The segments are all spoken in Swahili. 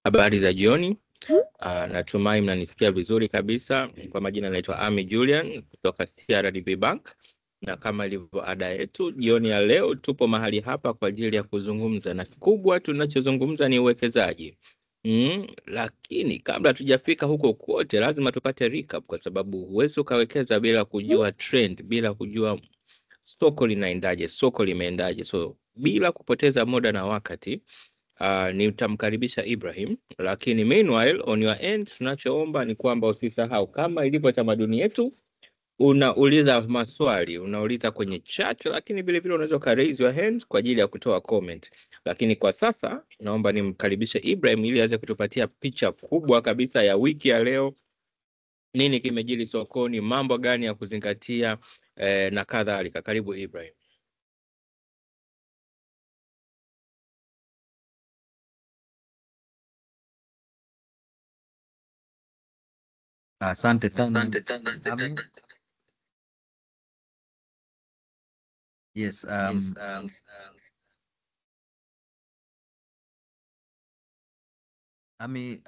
Habari za jioni. Natumai mnanisikia vizuri kabisa. Kwa majina naitwa Ami Julian kutoka CRDB Bank, na kama ilivyo ada yetu, jioni ya leo tupo mahali hapa kwa ajili ya kuzungumza, na kikubwa tunachozungumza ni uwekezaji. Lakini kabla tujafika huko kote, lazima tupate recap, kwa sababu huwezi ukawekeza bila kujua trend, bila kujua soko linaendaje, soko limeendaje. So bila kupoteza muda na wakati, nitamkaribisha Ibrahim, lakini meanwhile on your end tunachoomba ni kwamba usisahau, kama ilivyo tamaduni yetu, unauliza maswali, unauliza kwenye chat, lakini vile vile unaweza ka raise your hand kwa ajili ya kutoa comment. Lakini kwa sasa naomba nimkaribishe Ibrahim ili aweze kutupatia picha kubwa kabisa ya wiki ya leo, nini kimejiri sokoni, mambo gani ya kuzingatia na kadhalika. Karibu Ibrahim. Asante sana. Yes, Ami,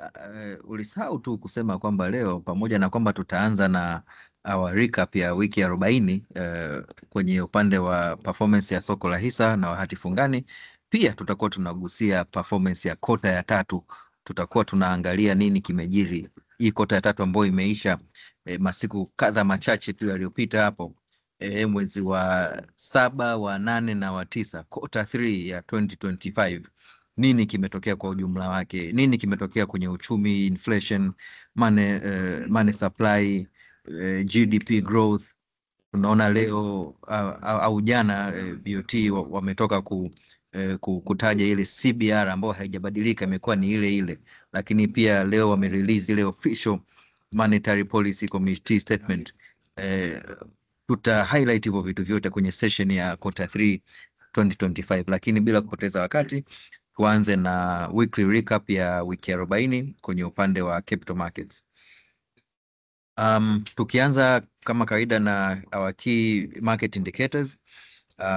ulisahau tu kusema kwamba leo pamoja na kwamba tutaanza na our recap ya wiki 40 kwenye upande wa performance ya soko la hisa na hati fungani, pia tutakuwa tunagusia performance ya kota ya tatu. Tutakuwa tunaangalia nini kimejiri hii kota ya tatu ambayo imeisha masiku kadha machache tu yaliyopita hapo, mwezi wa 7, wa 8 na wa 9, kota 3 ya 2025. Nini kimetokea kwa ujumla wake? Nini kimetokea kwenye uchumi, inflation, money supply, GDP growth. Tunaona leo au jana BOT wametoka kutaja ile CBR ambayo haijabadilika, imekuwa ni ile ile, lakini pia leo wamerelease ile official monetary policy committee statement. Tuta highlight hivyo vitu vyote kwenye session ya quarter 3 2025, lakini bila kupoteza wakati tuanze na weekly recap ya wiki 40 kwenye upande wa capital markets. Tukianza kama kawaida na our key market indicators,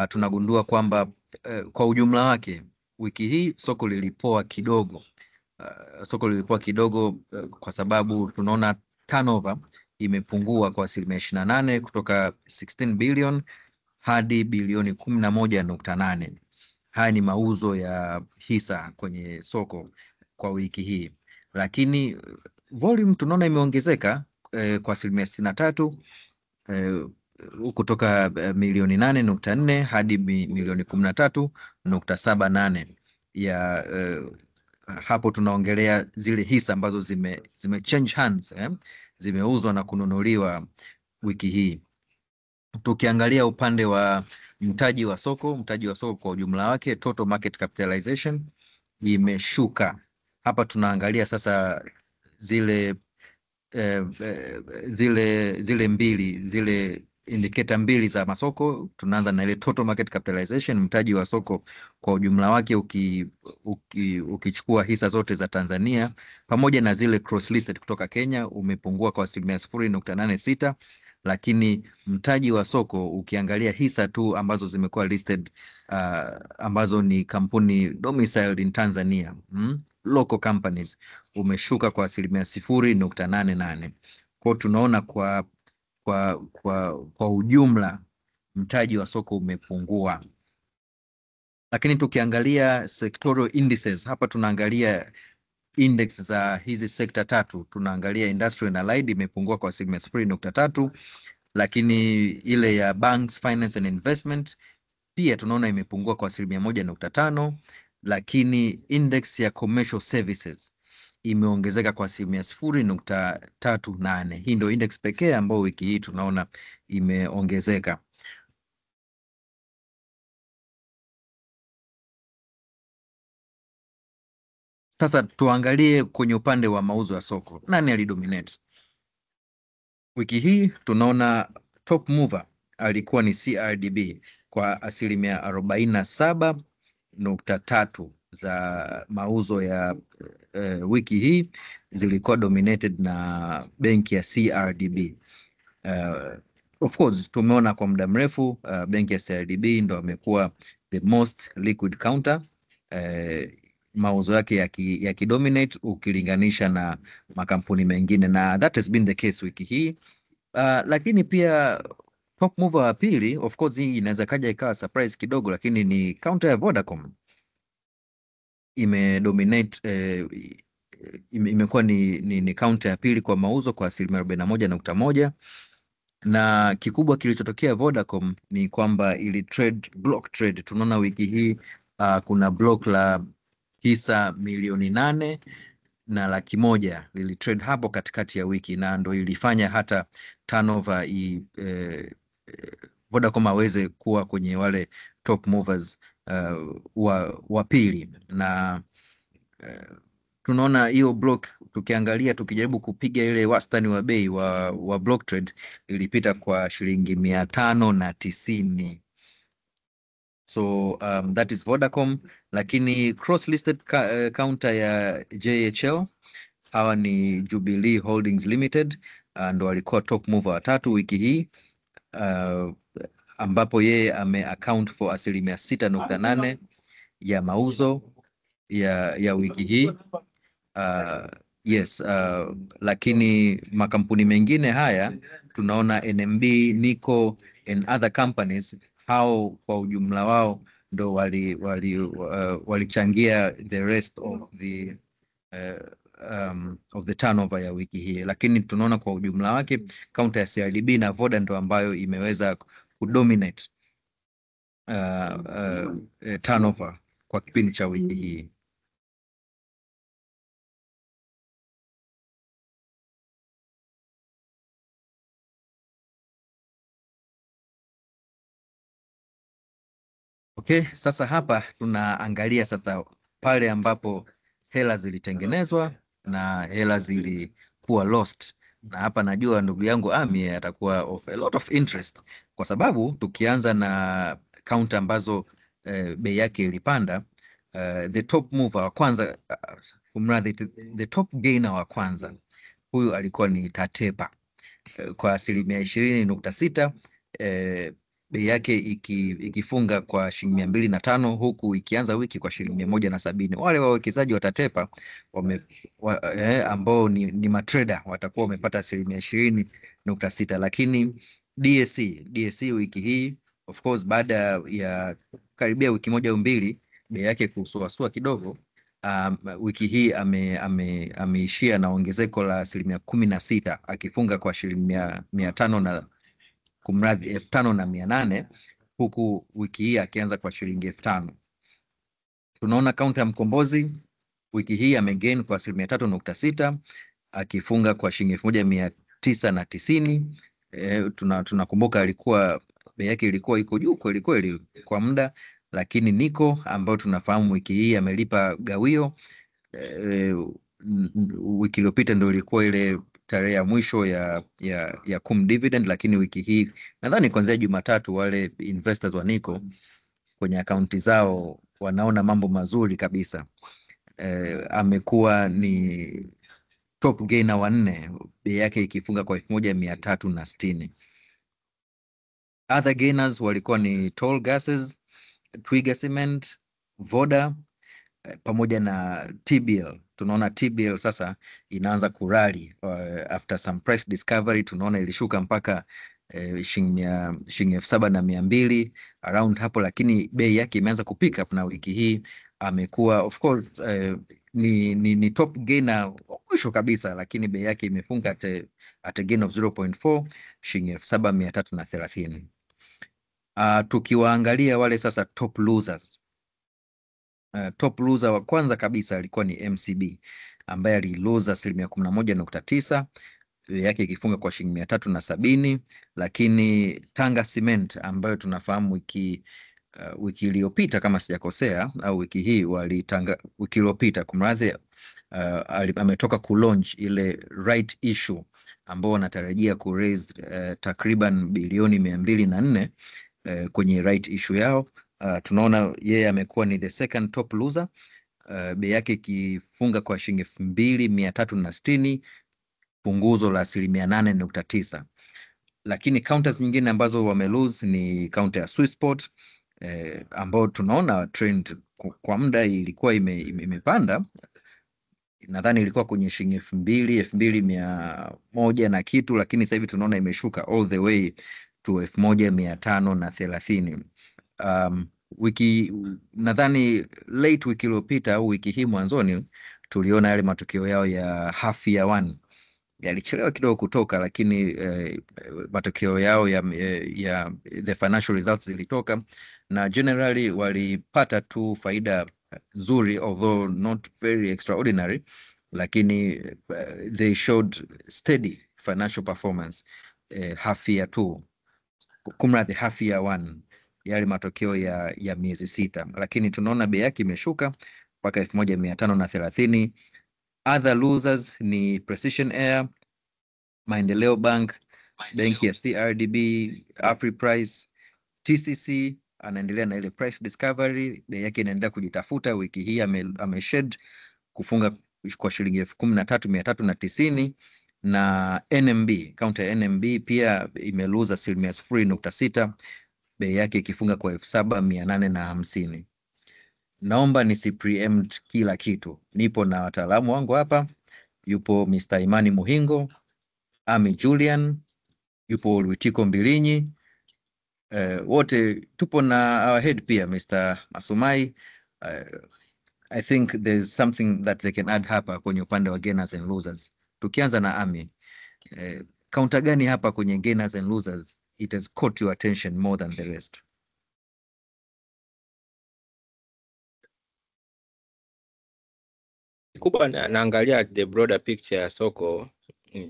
tunagundua kwamba kwa ujumla wake wiki hii soko lilipoa kidogo. Kwa sababu tunaona turnover imepungua kwa 28% kutoka 16 billion hadi bilioni 11.8. Haya ni mauzo ya hisa kwenye soko kwa wiki hii, lakini volume tunaona imeongezeka kwa 63%, kutoka milioni 8.4 hadi milioni 13.78 ya hapo tunaongelea zile hisa ambazo zime change hands, zimeuzwa na kununuliwa wiki hii. Tukiangalia upande wa mtaji wa soko kwa ujumla wake, total market capitalization imeshuka. Hapa tunaangalia sasa zile indicator mbili za masoko. Tunaanza na ile total market capitalization, mtaji wa soko kwa ujumla wake, ukichukua hisa zote za Tanzania pamoja na zile cross listed kutoka Kenya, umepungua kwa 0.86. Lakini mtaji wa soko ukiangalia hisa tu ambazo zimekuwa listed, ambazo ni kampuni domiciled in Tanzania, local companies, umeshuka kwa 0.88. Kwa tunaona kwa ujumla mtaji wa soko umepungua. Lakini tukiangalia sectoral indices, hapa tunaangalia index za hizi sekta tatu. Tunaangalia industrial and allied imepungua kwa 0.3, lakini ile ya banks, finance and investment pia tunaona imepungua kwa 1.5, lakini index ya commercial services imeongezeka kwa 0.38. Hii ndio index pekee ambayo wiki hii tunaona imeongezeka. Sasa tuangalie kwenye upande wa mauzo ya soko, nani alidominate wiki hii? Tunaona top mover alikuwa ni CRDB kwa 47.3 za mauzo ya wiki hii zilikuwa dominated na benki ya CRDB. Of course tumeona kwa muda mrefu benki ya CRDB ndo amekuwa the most liquid counter. mauzo yake yakidominate ukilinganisha na makampuni mengine, na that has been the case wiki hii. Lakini pia top mover wa pili, of course hii inaweza kaja ikawa surprise kidogo, lakini ni counter ya Vodacom imedominate imekuwa ni counter ya pili kwa mauzo kwa 41.1%, na kikubwa kilichotokea Vodacom ni kwamba ili block trade. Tunaona wiki hii kuna block la hisa 8.1 lili trade hapo katikati ya wiki, na ndo ilifanya hata turnover Vodacom aweze kuwa kwenye wale top movers wa pili. Na tunaona hiyo block, tukiangalia tukijaribu kupiga ile wastani wa bei wa block trade ilipita kwa shilingi 590. So that is Vodacom. Lakini cross listed counter ya JHL, hawa ni Jubilee Holdings Limited, ndo walikuwa top mover watatu wiki hii, ambapo yeye ame account for 6.8% ya mauzo ya wiki hii. Yes, lakini makampuni mengine haya tunaona NMB, Nico and other companies, hao kwa ujumla wao ndo walichangia the rest of the turnover ya wiki hii, lakini tunaona kwa ujumla wake counter ya CRDB na Voda ndo ambayo imeweza kudominate turnover kwa kipindi cha wiki hii. Okay, sasa hapa tunaangalia sasa pale ambapo hela zilitengenezwa na hela zilikuwa lost, na hapa najua ndugu yangu Ami atakuwa of a lot of interest, kwa sababu tukianza na counter ambazo bei yake ilipanda, the top mover wa kwanza, the top gainer wa kwanza huyu alikuwa ni Tatepa kwa 20.6%, bei yake ikifunga kwa shilingi 205, huku ikianza wiki kwa shilingi 170. Wale wawekezaji watatepa ambao ni matrader watakuwa wamepata 20.6%. Lakini DSC wiki hii, of course, baada ya karibia wiki moja au mbili bei yake kusuasua kidogo, wiki hii ameishia na ongezeko la 16%, akifunga kwa shilingi 5,800, huku wiki hii akianza kwa shilingi 5,000. Tunaona kaunta ya Mkombozi wiki hii amegain kwa 3.6%, akifunga kwa shilingi 1,990. Tunakumbuka alikuwa bei yake ilikuwa iko juu kweli kweli kwa muda, lakini Nico ambao tunafahamu wiki hii amelipa gawio. Wiki iliyopita ndio ilikuwa ile tarehe ya mwisho ya dividend, lakini wiki hii nadhani kuanzia Jumatatu wale investors wa Nico kwenye akaunti zao wanaona mambo mazuri kabisa. Amekuwa ni top gainer wa 4, bei yake ikifunga kwa 1,360. Other gainers walikuwa ni Toll Gases, Twiga Cement, Voda pamoja na TBL. Tunaona TBL sasa inaanza kurali after some price discovery. Tunaona ilishuka mpaka shilingi 7,200 around hapo, lakini bei yake imeanza kupick up, na wiki hii amekuwa of course ni top gainer mwisho kabisa, lakini bei yake imefunga at a gain of 0.4, shilingi 7,330. Tukiwaangalia wale sasa top losers, top loser wa kwanza kabisa alikuwa ni MCB ambaye aliloza 11.9%, yake ikifunga kwa shilingi 370. Lakini Tanga Cement ambayo tunafahamu wiki iliyopita kama sijakosea, au wiki hii wiki iliyopita kumradhi, ametoka kulaunch ile right issue ambao wanatarajia kuraise takriban bilioni 204 kwenye right issue yao. Tunaona yeye amekuwa ni the second top loser, bei yake ikifunga kwa shilingi 2,360, punguzo la 8.9%. Lakini counters nyingine ambazo wame lose ni counter ya Swissport ambao tunaona trend kwa muda ilikuwa imepanda. Nadhani ilikuwa kwenye shilingi 2,100 na kitu, lakini sasa hivi tunaona imeshuka all the way to 1,530. Nadhani late wiki iliyopita au wiki hii mwanzoni tuliona yale matokeo yao ya half year 1 yalichelewa kidogo kutoka, lakini matokeo yao ya the financial results zilitoka, na generally walipata tu faida nzuri, although not very extraordinary, lakini they showed steady financial performance half year 2, kumradhi, half year 1, yale matokeo ya miezi 6, lakini tunaona bei yake imeshuka mpaka 1,530. Other losers ni Precision Air, Maendeleo Bank, benki ya CRDB, Afriprice, TCC anaendelea na ile price discovery, bei yake inaendelea kujitafuta. Wiki hii ameshed kufunga kwa shilingi 13,390, na NMB, counter ya NMB pia imeluza 0.6%, bei yake ikifunga kwa 7,850. Naomba nisi preempt kila kitu, nipo na wataalamu wangu hapa. Yupo Mr. Imani Muhingo, Ami Julian, yupo Lwitiko Mbilinyi, wote tupo na our head pia Mr. Masumai. I think there's something that they can add hapa kwenye upande wa gainers and losers. Tukianza na Ami, counter gani hapa kwenye gainers and losers it has caught your attention more than the rest? Kubwa naangalia the broader picture ya soko.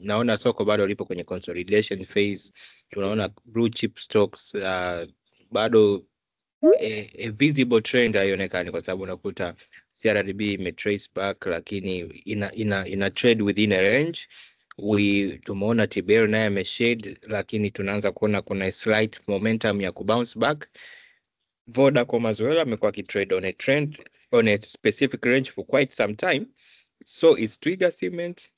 Naona soko bado lipo kwenye consolidation phase. Tunaona blue chip stocks bado a visible trend haionekani, kwa sababu unakuta CRDB imetrace back, lakini ina trade within a range. Tumeona TBL naye ameshade, lakini tunaanza kuona kuna slight momentum ya kubounce back. Vodacom as well amekuwa kitrade on a trend on a specific range for quite some time, so is Twiga Cement,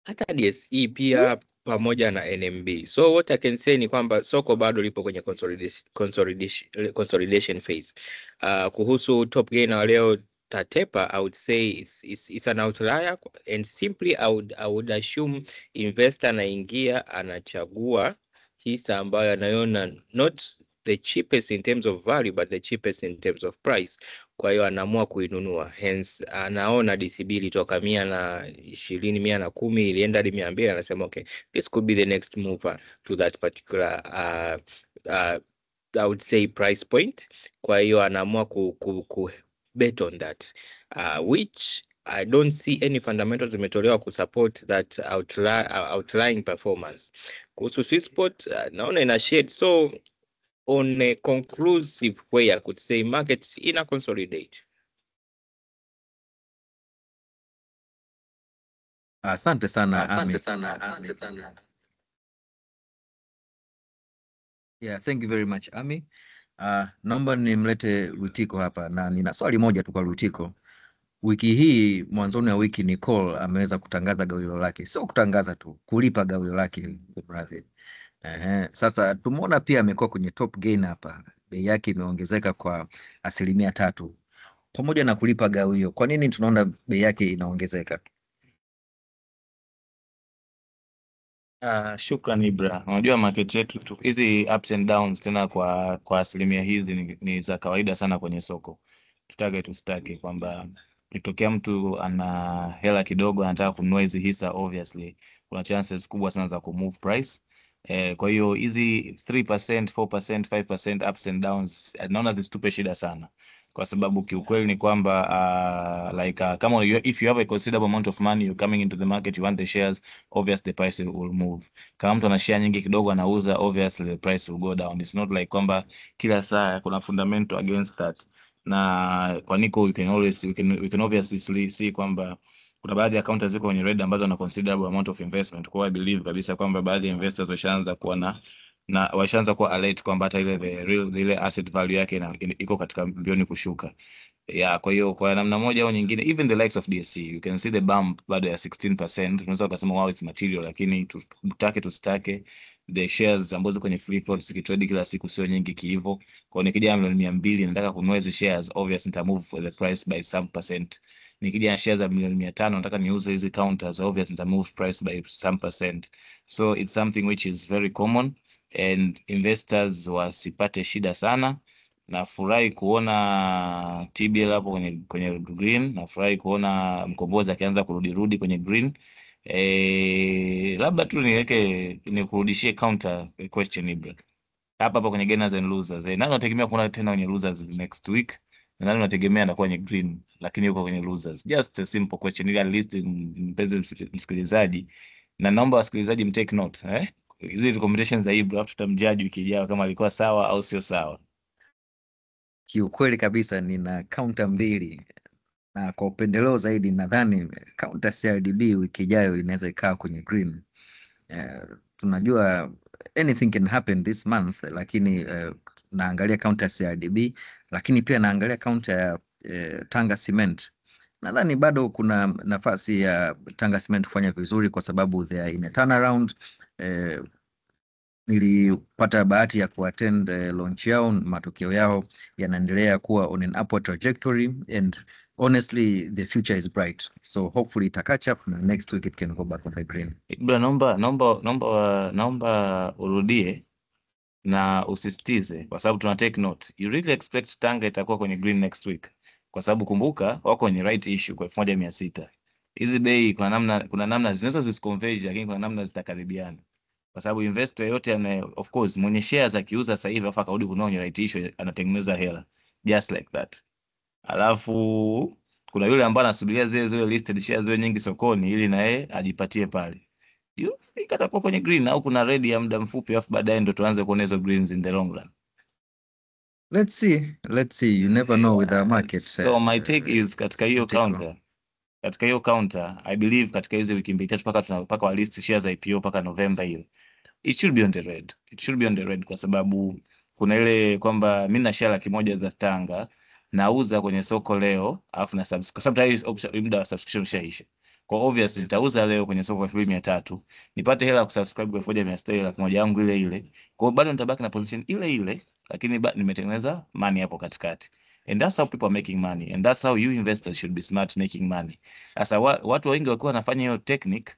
hata DSE pia pamoja na NMB. So what I can say ni kwamba soko bado lipo kwenye consolidation phase. Kuhusu top gainer leo Tatepa, I would say it's an outlier, and simply I would assume investor anaingia anachagua hisa ambayo anaiona not the cheapest in terms of value but the cheapest in terms of price. Kwa hiyo anaamua kuinunua, hence anaona DCB ilitoka 120, 110, ilienda hadi 200, anasema okay, this could be the next mover to that particular I would say price point. Kwa hiyo anaamua ku bet on that, which I don't see any fundamentals zimetolewa kusupport that outlying performance. Kuhusu Swissport, naona ina shade, so on a conclusive way I could say markets ina consolidate. Asante sana Ami. Yeah, thank you very much Ami. Naomba nimlete Lwitiko hapa, na nina swali moja tu kwa Lwitiko. Wiki hii mwanzoni wa wiki Nicole ameweza kutangaza gawio lake, sio kutangaza tu, kulipa gawio lake brother. Sasa tumeona pia amekuwa kwenye top gain hapa, bei yake imeongezeka kwa 3%, pamoja na kulipa gawio. Kwa nini tunaona bei yake inaongezeka? Shukran Ibra. Unajua market yetu hizi ups and downs tena kwa asilimia hizi ni za kawaida sana kwenye soko. Tutake tusitake kwamba itokea mtu ana hela kidogo anataka kununua hizi hisa, obviously kuna chances kubwa sana za kumove price. Kwa hiyo hizi 3%, 4%, 5% ups and downs naona zisitupe shida sana, kwa sababu kiukweli ni kwamba kama if you have a considerable amount of money you're coming into the market, you want the shares, obviously the price will move. Kama mtu ana share nyingi kidogo anauza, obviously the price will go down. It's not like kwamba kila saa kuna fundamental against that. Na kwa Nico we can obviously see kwamba kuna baadhi ya accounts ziko kwenye red ambazo na considerable amount of investment. Kwa I believe kabisa kwamba baadhi ya investors washaanza kuwa na na washaanza kuwa alert kwamba hata ile asset value yake iko katika mbioni kushuka. Yeah, kwa hiyo kwa namna moja au nyingine, even the likes of DSC, you can see the bump bado ya 16%. Unaweza ukasema wow, it's material, lakini tutake tusitake, the shares ambazo kwenye free float zikitrade kila siku sio nyingi kiivo. Kwa nikija milioni 200 nataka kununua hizo shares, obvious nita move for the price by some percent. Nikija na shares za milioni 500 nataka niuze hizi counters, obvious nita move price by some percent. So it's something which is very common, and investors wasipate shida sana. Nafurahi kuona TBL hapo kwenye green. Nafurahi kuona Mkombozi akianza kurudi kwenye green. Labda tu nikurudishie counter question Ibra. Hapa kwenye gainers and losers. Nani unategemea kuona tena kwenye losers next week? Na nani unategemea anakuwa kwenye green lakini yuko kwenye losers? Just a simple question, ili at least mpenzi msikilizaji, na naomba wasikilizaji mtake note, hizi recommendations za Ibra, tutamjudge wiki ijayo kama alikuwa sawa au sio sawa. Kiukweli kabisa nina counter 2 na kwa upendeleo zaidi nadhani counter CRDB wiki ijayo inaweza ikaa kwenye green. Tunajua anything can happen this month, lakini naangalia counter CRDB, lakini pia naangalia counter ya Tanga Cement. Nadhani bado kuna nafasi ya Tanga Cement kufanya vizuri kwa sababu they are in a turnaround. Nilipata bahati ya kuattend launch yao, matokeo yao yanaendelea kuwa on an upward trajectory, and honestly the future is bright, so hopefully ita catch up na next week it can go back on the green. Ibra, naomba urudie na usisitize, kwa sababu tuna take note. You really expect Tanga itakuwa kwenye green next week? Kwa sababu kumbuka wako kwenye right issue kwa 1600. Hizi bei kuna namna zinaweza zisiconverge, lakini kuna namna zitakaribiana, kwa sababu investor yote of course mwenye shares akiuza sasa hivi afa karudi kununua kwenye right issue anatengeneza hela just like that. Alafu kuna yule ambaye anasubiria zile listed shares zile nyingi sokoni ili na yeye ajipatie pale. Ikatakuwa kwenye green au kuna red ya muda mfupi afu baadaye ndo tuanze kuona hizo greens in the long run. Let's see, you never know with the market. So my take is katika hiyo counter I believe katika hizo wiki mbili tatu mpaka wa list shares za IPO mpaka November hiyo, it should be on the red, kwa sababu kuna ile kwamba mimi na share 100 za Tanga nauza kwenye soko leo, alafu na sometimes muda wa subscription ushaisha. Kwa obviously nitauza leo kwenye soko kwa 300 nipate hela kusubscribe kwa 1600 1,000 yangu ile. Kwa bado nitabaki na position ile, lakini nimetengeneza money hapo katikati. And that's how people are making money, and that's how you investors should be smart making money. Sasa watu wengi wakiwa wanafanya hiyo technique,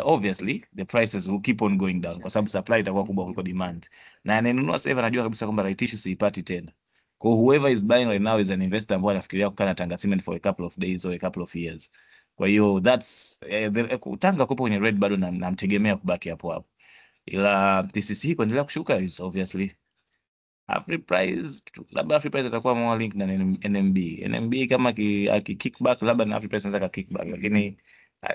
obviously the prices will keep on going down kwa sababu supply itakuwa kubwa kuliko demand, na ananunua sasa hivi anajua kabisa kwamba right issue siipati tena. Kwa whoever is buying right now is an investor ambaye anafikiria kukaa na Tanga Cement for a couple of days or a couple of years. Kwa hiyo that's Tanga kupo kwenye red bado namtegemea kubaki hapo, ila TCC kuendelea kushuka is obviously Afriprice. Labda Afriprice atakuwa more link na NMB kama kickback, labda na Afriprice anaweza kickback, lakini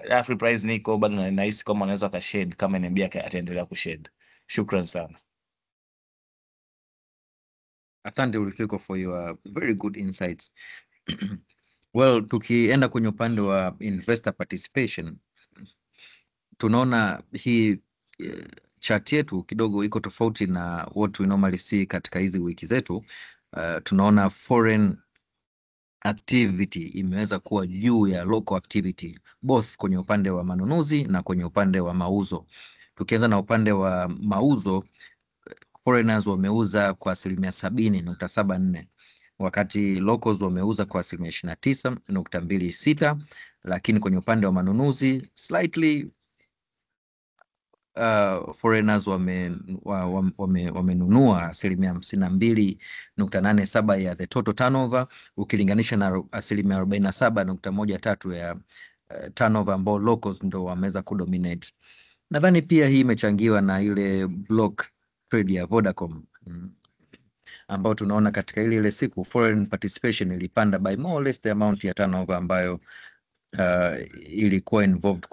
Afriprice niko bado nahisi kama anaweza ka shade kama NMB ataendelea kushade. Shukran sana. Asante Ulfiko for your very good insights. Well, tukienda kwenye upande wa investor participation, tunaona hii chart yetu kidogo iko tofauti na what we normally see katika hizi wiki zetu. Tunaona foreign activity imeweza kuwa juu ya local activity, both kwenye upande wa manunuzi na kwenye upande wa mauzo. Tukianza na upande wa mauzo, foreigners wameuza kwa 70.74, wakati locals wameuza kwa 29.26, lakini kwenye upande wa manunuzi slightly foreigners wamenunua 52.87 ya the total turnover, ukilinganisha na 47.13 ya turnover ambao locals ndo wameweza kudominate. Nadhani pia hii imechangiwa na ile block trade ya Vodacom ambao tunaona katika ile siku foreign participation ilipanda by more or less the amount ya turnover ambayo ilikuwa involved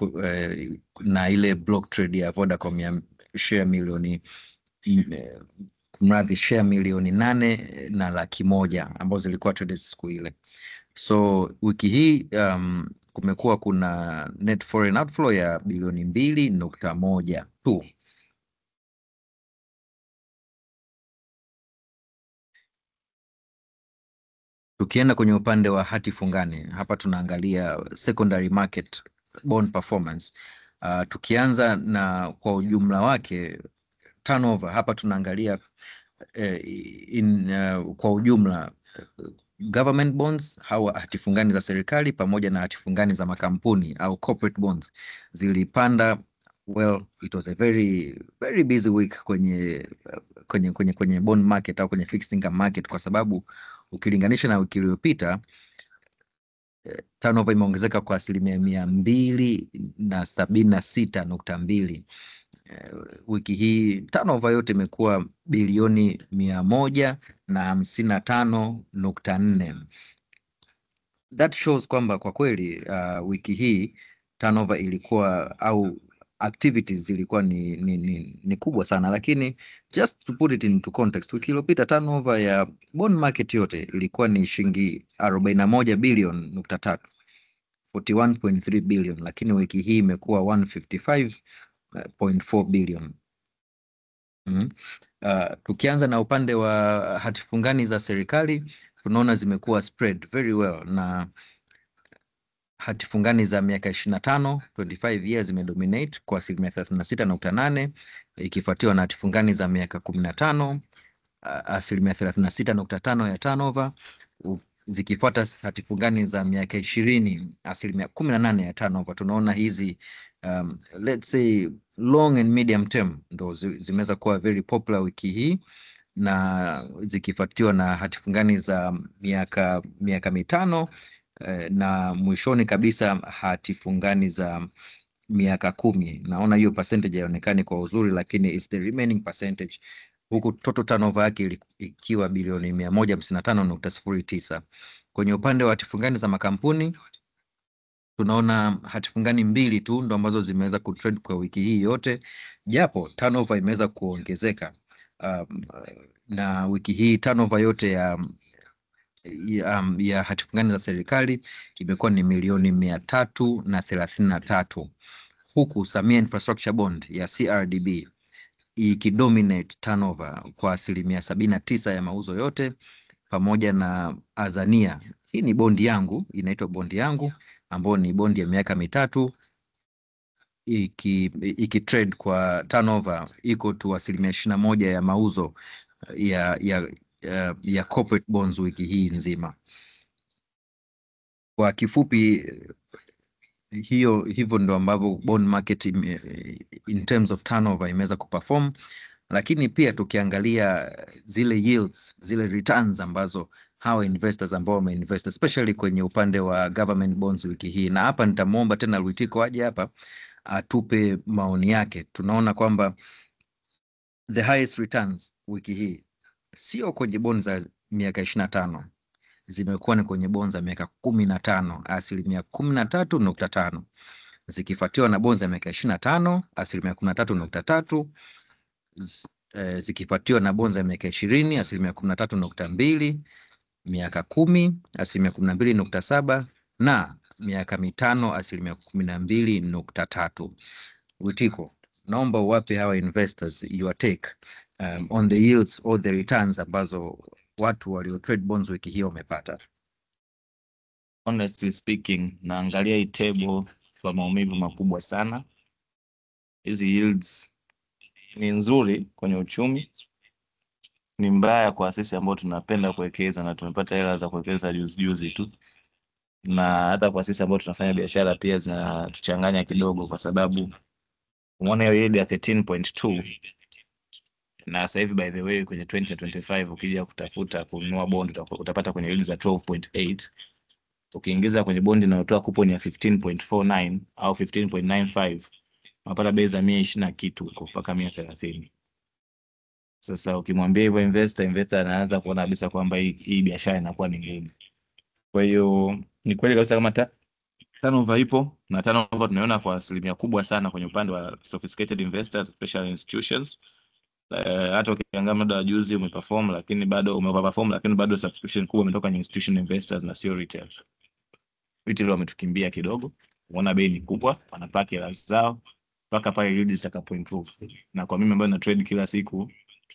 na ile block trade ya Vodacom ya share milioni share milioni 8.1 ambazo zilikuwa traded siku ile. So wiki hii kumekuwa kuna net foreign outflow ya bilioni 2.1 tu. Tukienda kwenye upande wa hati fungani, hapa tunaangalia secondary market bond performance. Tukianza na kwa ujumla wake turnover, hapa tunaangalia kwa ujumla government bonds au hati fungani za serikali pamoja na hati fungani za makampuni au corporate bonds zilipanda. Well, it was a very busy week kwenye bond market au kwenye fixed income market, kwa sababu ukilinganisha na wiki iliyopita turnover imeongezeka kwa 276.2. Wiki hii turnover yote imekuwa bilioni 155.4. That shows kwamba kwa kweli wiki hii turnover ilikuwa au activities zilikuwa ni kubwa sana, lakini just to put it into context, wiki iliyopita turnover ya bond market yote ilikuwa ni shilingi 41 bilioni 41.3 billion, lakini wiki hii imekuwa 155.4 billion. Tukianza na upande wa hati fungani za serikali, tunaona zimekuwa spread very well, na hati fungani za miaka 25 years zimedominate kwa 36.8%, ikifuatiwa na hati fungani za miaka 15 36.5% ya turnover, zikifuata hati fungani za miaka 20 18% ya turnover. Tunaona hizi let's say long and medium term ndo zimeweza kuwa very popular wiki hii, na zikifuatiwa na hati fungani za miaka 5 na mwishoni kabisa hati fungani za miaka 10. Naona hiyo percentage haionekani kwa uzuri, lakini it's the remaining percentage, huku total turnover yake ikiwa bilioni 155.09. Kwenye upande wa hati fungani za makampuni, tunaona hati fungani 2 tu ndo ambazo zimeweza kutrade kwa wiki hii yote, japo turnover imeweza kuongezeka. Na wiki hii turnover yote ya hati fungani za serikali imekuwa ni milioni 333, huku Samia Infrastructure Bond ya CRDB ikidominate turnover kwa 79% ya mauzo yote, pamoja na Azania. Hii ni bondi yangu, inaitwa bondi yangu, ambayo ni bondi ya miaka 3 ikitrade kwa turnover iko tu 21% ya mauzo ya corporate bonds wiki hii nzima. Kwa kifupi, hivyo ndo ambavyo bond market in terms of turnover imeweza kuperform. Lakini pia tukiangalia zile yields, zile returns ambazo hawa investors ambao wameinvest especially kwenye upande wa government bonds wiki hii, na hapa nitamwomba tena Lwitiko aje hapa atupe maoni yake. Tunaona kwamba the highest returns wiki hii sio kwenye bonds za miaka 25, zimekuwa ni kwenye bonds za miaka 15, 13.5%, zikifuatiwa na bonds za miaka 25, 13.3%, zikifuatiwa na bonds za miaka 20, 13.2%, miaka 10, 12.7%, na miaka 5, 12.3%. Lwitiko, naomba uwape hawa investors your take on the yields or the returns ambazo watu walio trade bonds wiki hiyo wamepata. Honestly speaking, naangalia hii table kwa maumivu makubwa sana. Hizi yields ni nzuri kwenye uchumi, ni mbaya kwa sisi ambao tunapenda kuwekeza na tumepata hela za kuwekeza juzi tu, na hata kwa sisi ambao tunafanya biashara pia zinatuchanganya kidogo, kwa sababu umeona hiyo yield ya 13.2, na sasa hivi by the way kwenye 2025 ukija kutafuta kununua bond utapata kwenye yield za 12.8. Ukiingiza kwenye bond inayotoa coupon ya 15.49 au 15.95 unapata bei za 120 kitu huko mpaka 130. Sasa ukimwambia hivyo investor anaanza kuona kabisa kwamba hii biashara inakuwa ni ngumu. Kwa hiyo ni kweli kabisa kama turnover ipo, na turnover tunaona kwa asilimia kubwa sana kwenye upande wa sophisticated investors, especially institutions. Hata ukiangalia muda wa juzi umeperform, lakini bado subscription kubwa imetoka kwenye institutional investors na sio retail. Retail wametukimbia kidogo, unaona bei ni kubwa, wanapaki hela zao mpaka pale yield zitakapo improve. Na kwa mimi ambaye na trade kila siku,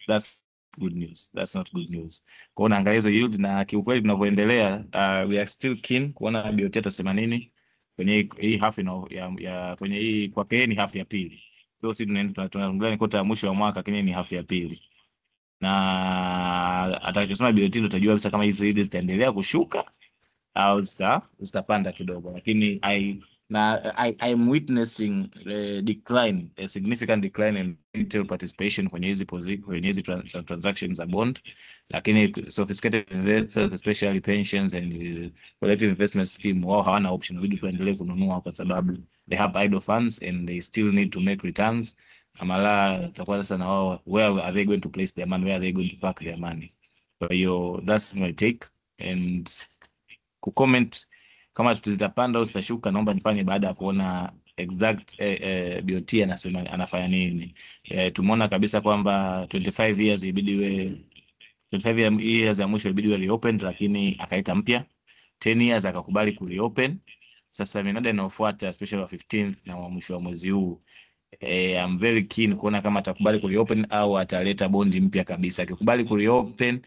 that's good news. That's not good news. Kwa hiyo naangalia hizo yield, na kiukweli tunavyoendelea, we are still keen kuona BOT atasema nini kwenye hii half ya kwenye hii, kwa yeye ni half ya pili. Kwa hiyo sisi tunaangalia ni kota ya mwisho wa mwaka, lakini ni half ya pili, na atakachosema BOT ndio tutajua kabisa kama hizo yield zitaendelea kushuka au zitapanda kidogo, lakini I'm witnessing a significant decline in retail participation kwenye hizi transactions za bond, lakini sophisticated investors especially pensions and collective investment scheme wao hawana option, inabidi kuendelea kununua kwa sababu they have idle funds and they still need to make returns. Amala takuwa sasa na wao, where are they going to place their money, where are they going to park their money? Kwa hiyo that's my take, and kucomment kama tutazitapanda au zitashuka naomba nifanye baada ya kuona exact BOT anafanya nini. Tumeona kabisa kwamba 25 years ibidi iwe 25 years ya mwisho ibidi iwe reopen, lakini akaita mpya 10 years akakubali ku reopen. Sasa minada inayofuata especially wa 15th na wa mwisho wa mwezi huu, I'm very keen kuona kama atakubali ku reopen au ataleta bondi mpya kabisa. Akikubali ku reopen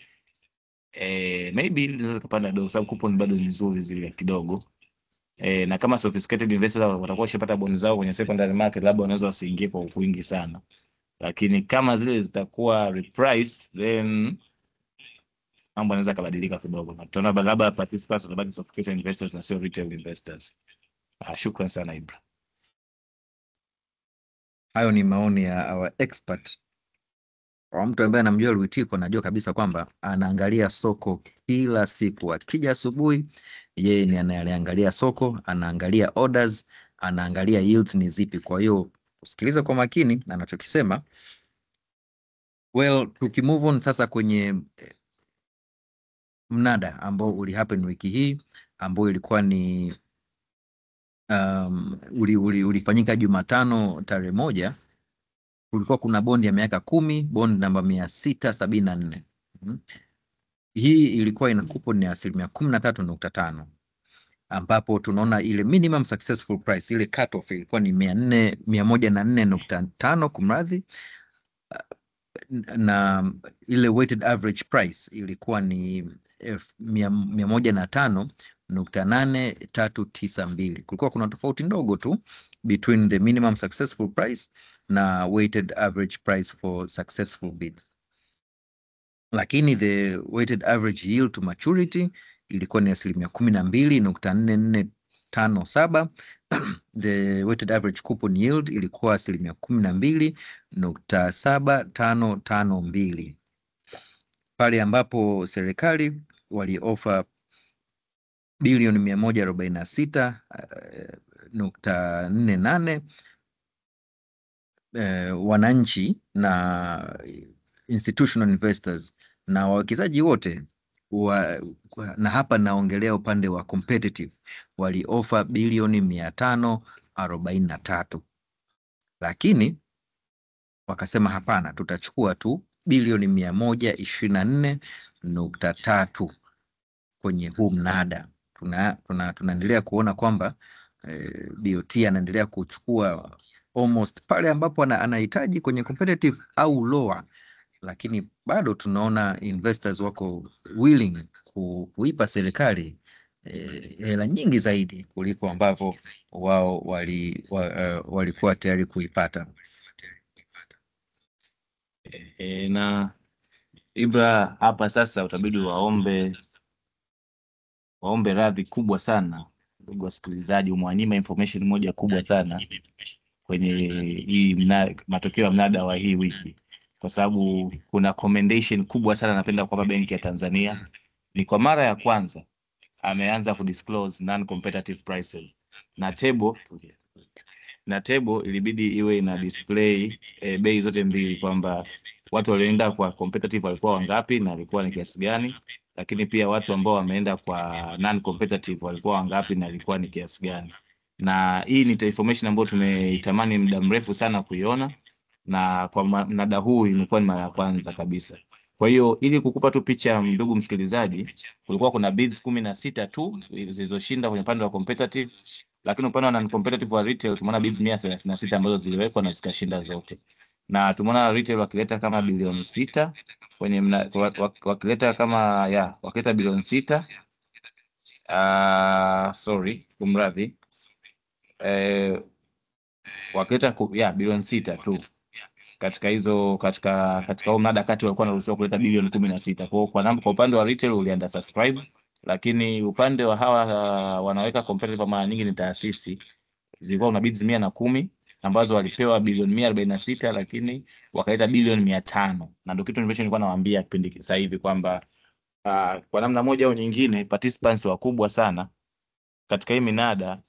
maybe inaweza kupanda dogo sababu coupon bado ni nzuri zile kidogo. Na kama sophisticated investors watakuwa washapata bond zao kwenye secondary market, labda wanaweza wasiingie kwa wingi sana, lakini kama zile zitakuwa repriced then mambo yanaweza kubadilika kidogo, na tutaona labda participants watabaki sophisticated investors na sio retail investors. Shukrani sana Ibra. Hayo ni maoni ya our expert. Kwa mtu ambaye anamjua Lwitiko anajua kabisa kwamba anaangalia soko kila siku. Akija asubuhi yeye ni anaangalia soko, anaangalia orders, anaangalia yields ni zipi. Kwa hiyo usikilize kwa makini anachokisema. Well, tukimove on sasa kwenye mnada ambao ulihappen wiki hii, ambao ilikuwa ni ulifanyika Jumatano tarehe 1. Kulikuwa kuna bond ya miaka 10, bond namba 674. Hii ilikuwa ina coupon ya 13.5, ambapo tunaona ile minimum successful price, ile cut off ilikuwa ni 104.5 kumradhi, na ile weighted average price ilikuwa ni 105.8392. Kulikuwa kuna tofauti ndogo tu between the minimum successful price na weighted average price for successful bids, lakini the weighted average yield to maturity ilikuwa ni 12.4457. The weighted average coupon yield ilikuwa 12.7552, pale ambapo serikali wali offer bilioni 146.48, wananchi na institutional investors na wawekezaji wote na hapa naongelea upande wa competitive, wali offer bilioni 543, lakini wakasema hapana, tutachukua tu bilioni 124.3 kwenye huu mnada. Tunaendelea kuona kwamba BOT anaendelea kuchukua almost pale ambapo anahitaji kwenye competitive au lower, lakini bado tunaona investors wako willing kuipa serikali hela nyingi zaidi kuliko ambavyo wao walikuwa tayari kuipata. Na Ibra, hapa sasa utabidi waombe radhi kubwa sana ndugu wasikilizaji, umewanyima information moja kubwa sana kwenye hii matokeo ya mnada wa hii wiki, kwa sababu kuna commendation kubwa sana napenda kwamba Benki ya Tanzania ni kwa mara ya kwanza ameanza kudisclose non-competitive prices, na table ilibidi iwe ina display bei zote mbili, kwamba watu walioenda kwa competitive walikuwa wangapi na walikuwa ni kiasi gani, lakini pia watu ambao wameenda kwa non-competitive walikuwa wangapi na walikuwa ni kiasi gani. Na hii ni information ambayo tumeitamani muda mrefu sana kuiona, na kwa mnada huu imekuwa ni mara ya kwanza kabisa. Kwa hiyo ili kukupa tu picha ndugu msikilizaji, kulikuwa kuna bids 16 tu zilizoshinda kwenye upande wa competitive, lakini upande wa non-competitive wa retail tumeona bids 136 ambazo ziliwekwa na zikashinda zote. Na tumeona retail wakileta kama bilioni 6 kwenye wakileta kama wakileta bilioni 6 kumradhi, wakileta bilioni 6 tu katika hizo katika huo mnada kati walikuwa wanaruhusiwa kuleta bilioni 16. Kwa upande wa retail ulienda subscribe, lakini upande wa hawa wanaweka competitive mara nyingi ni taasisi, zilikuwa kuna bids 110 ambazo walipewa bilioni 146 lakini wakaleta bilioni 500, na ndio kitu nilikuwa nawaambia kipindi sasa hivi kwamba kwa namna moja au nyingine participants wakubwa sana katika hii minada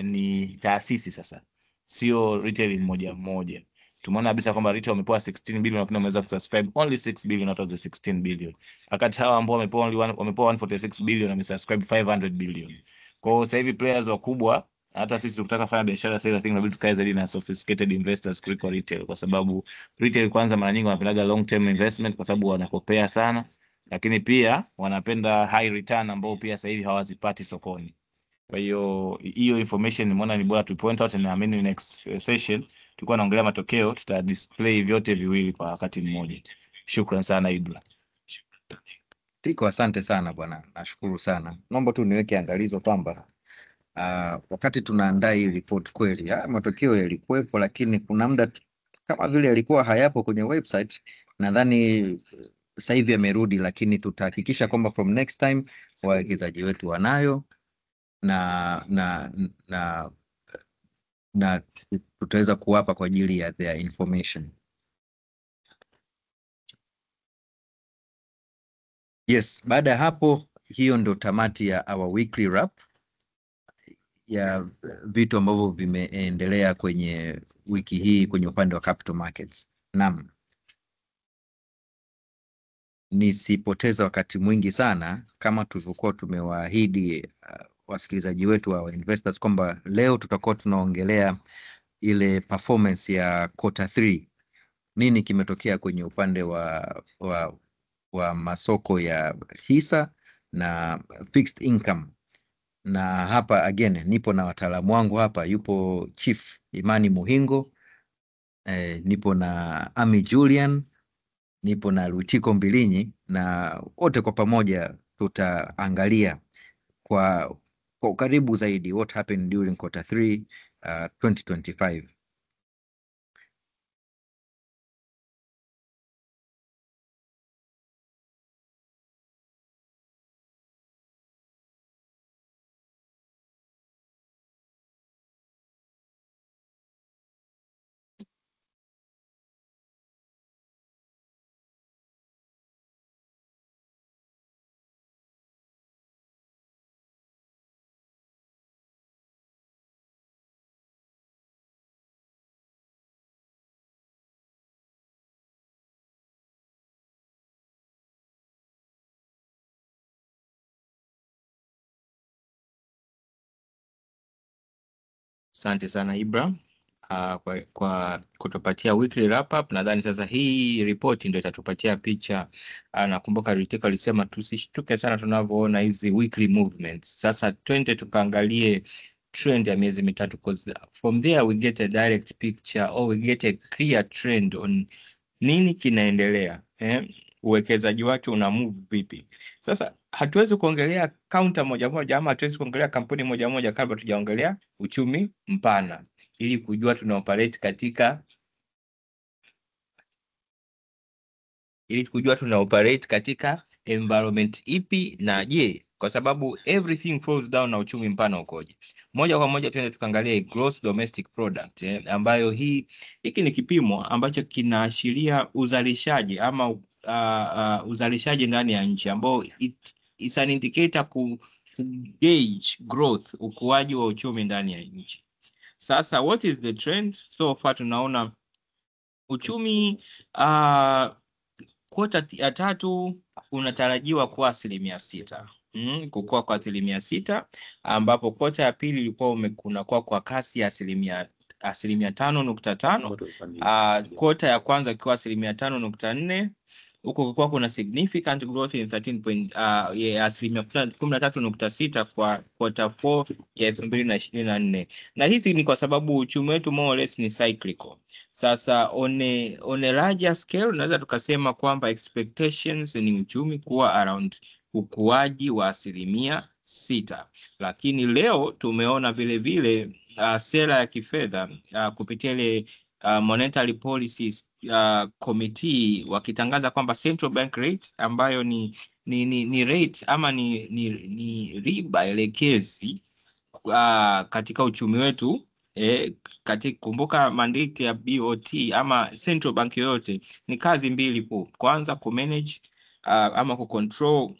ni taasisi sasa, sio retail mmoja mmoja. Tumeona kabisa kwamba retail wamepewa 16 billion lakini wameweza kusubscribe only 6 billion out of the 16 billion. Wakati hawa ambao wamepewa 146 billion wamesubscribe 500 billion. Kwa hiyo sasa hivi players wakubwa, hata sisi tukitaka kufanya biashara sasa hivi inabidi tukae zaidi na sophisticated investors kuliko retail, kwa sababu retail kwanza mara nyingi wanapendaga long term investment kwa sababu wanakopea sana, lakini pia wanapenda high return ambao pia sasa hivi hawazipati sokoni. Kwa hiyo information nimeona ni bora tu point out, na naamini next session tulikuwa naongelea matokeo, tuta display vyote viwili kwa wakati mmoja. Shukrani sana Ibra. Tiko, asante sana bwana, nashukuru sana. Naomba tu niweke angalizo kwamba wakati tunaandaa hii report kweli matokeo yalikuwepo, lakini kuna muda kama vile yalikuwa hayapo kwenye website. Nadhani sasa hivi yamerudi, lakini tutahakikisha kwamba from next time wawekezaji wetu wanayo na tutaweza kuwapa kwa ajili ya their information. Yes, baada ya hapo, hiyo ndo tamati ya our weekly wrap ya vitu ambavyo vimeendelea kwenye wiki hii kwenye upande wa capital markets. Naam, nisipoteza wakati mwingi sana, kama tulivyokuwa tumewaahidi wasikilizaji wetu wa investors kwamba leo tutakuwa tunaongelea ile performance ya quarter 3. Nini kimetokea kwenye upande wa masoko ya hisa na fixed income. Na hapa again nipo na wataalamu wangu hapa, yupo Chief Imani Muhingo, nipo na Ami Julian, nipo na Lutiko Mbilinyi, na wote kwa pamoja tutaangalia kwa karibu zaidi what happened during quarter 3 2025. Asante sana Ibra kwa kutupatia weekly wrap up. Nadhani sasa hii report ndio itatupatia picha. Nakumbuka Riteko alisema tusishtuke sana tunavyoona hizi weekly movements. Sasa twende tukaangalie trend ya miezi mitatu, because from there we get a direct picture or we get a clear trend on nini kinaendelea, uwekezaji wake una move vipi. Sasa hatuwezi kuongelea counter moja moja ama hatuwezi kuongelea kampuni moja moja kabla tujaongelea uchumi mpana, ili kujua tuna operate katika environment ipi, na je, kwa sababu everything falls down na uchumi mpana ukoje. Moja kwa moja tuende tukaangalia gross domestic product, ambayo hiki ni kipimo ambacho kinaashiria uzalishaji ama uzalishaji ndani ya nchi, ambao it's an indicator ku gauge growth, ukuaji wa uchumi ndani ya nchi. Sasa what is the trend so far? Tunaona uchumi quarter ya 3 unatarajiwa kuwa 6%, kukua kwa 6%, ambapo quarter ya pili ilikuwa kunakuwa kwa kasi ya 5.5%, quarter ya kwanza ikiwa 5.4%, huko kulikuwa kuna significant growth in 13.6 kwa quarter 4 ya 2024, na hizi ni kwa sababu uchumi wetu more or less ni cyclical. Sasa on a larger scale naweza tukasema kwamba expectations ni uchumi kuwa around ukuaji wa 6%, lakini leo tumeona vile vile sera ya kifedha kupitia ile monetary policy committee wakitangaza kwamba central bank rate ambayo ni rate ama ni riba elekezi katika uchumi wetu. Kumbuka mandate ya BOT ama central bank yoyote ni kazi mbili kuu. Kwanza kumanage ama kucontrol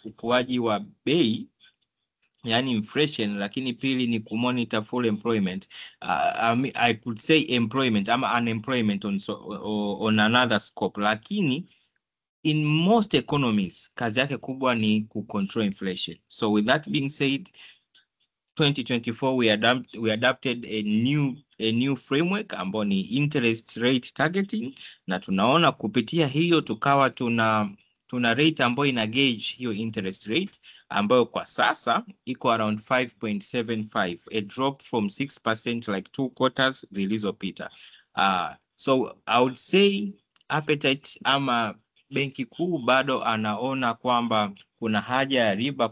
ukuaji wa bei, yani inflation, lakini pili ni kumonitor full employment. I could say employment ama unemployment on another scope, lakini in most economies kazi yake kubwa ni kucontrol inflation. So with that being said, 2024 we adopted a new framework ambao ni interest rate targeting, na tunaona kupitia hiyo tukawa tuna rate ambayo ina gauge hiyo interest rate ambayo kwa sasa iko around 5.75, a drop from 6% like 2 quarters zilizopita. So I would say appetite ama benki kuu bado anaona kwamba kuna haja ya riba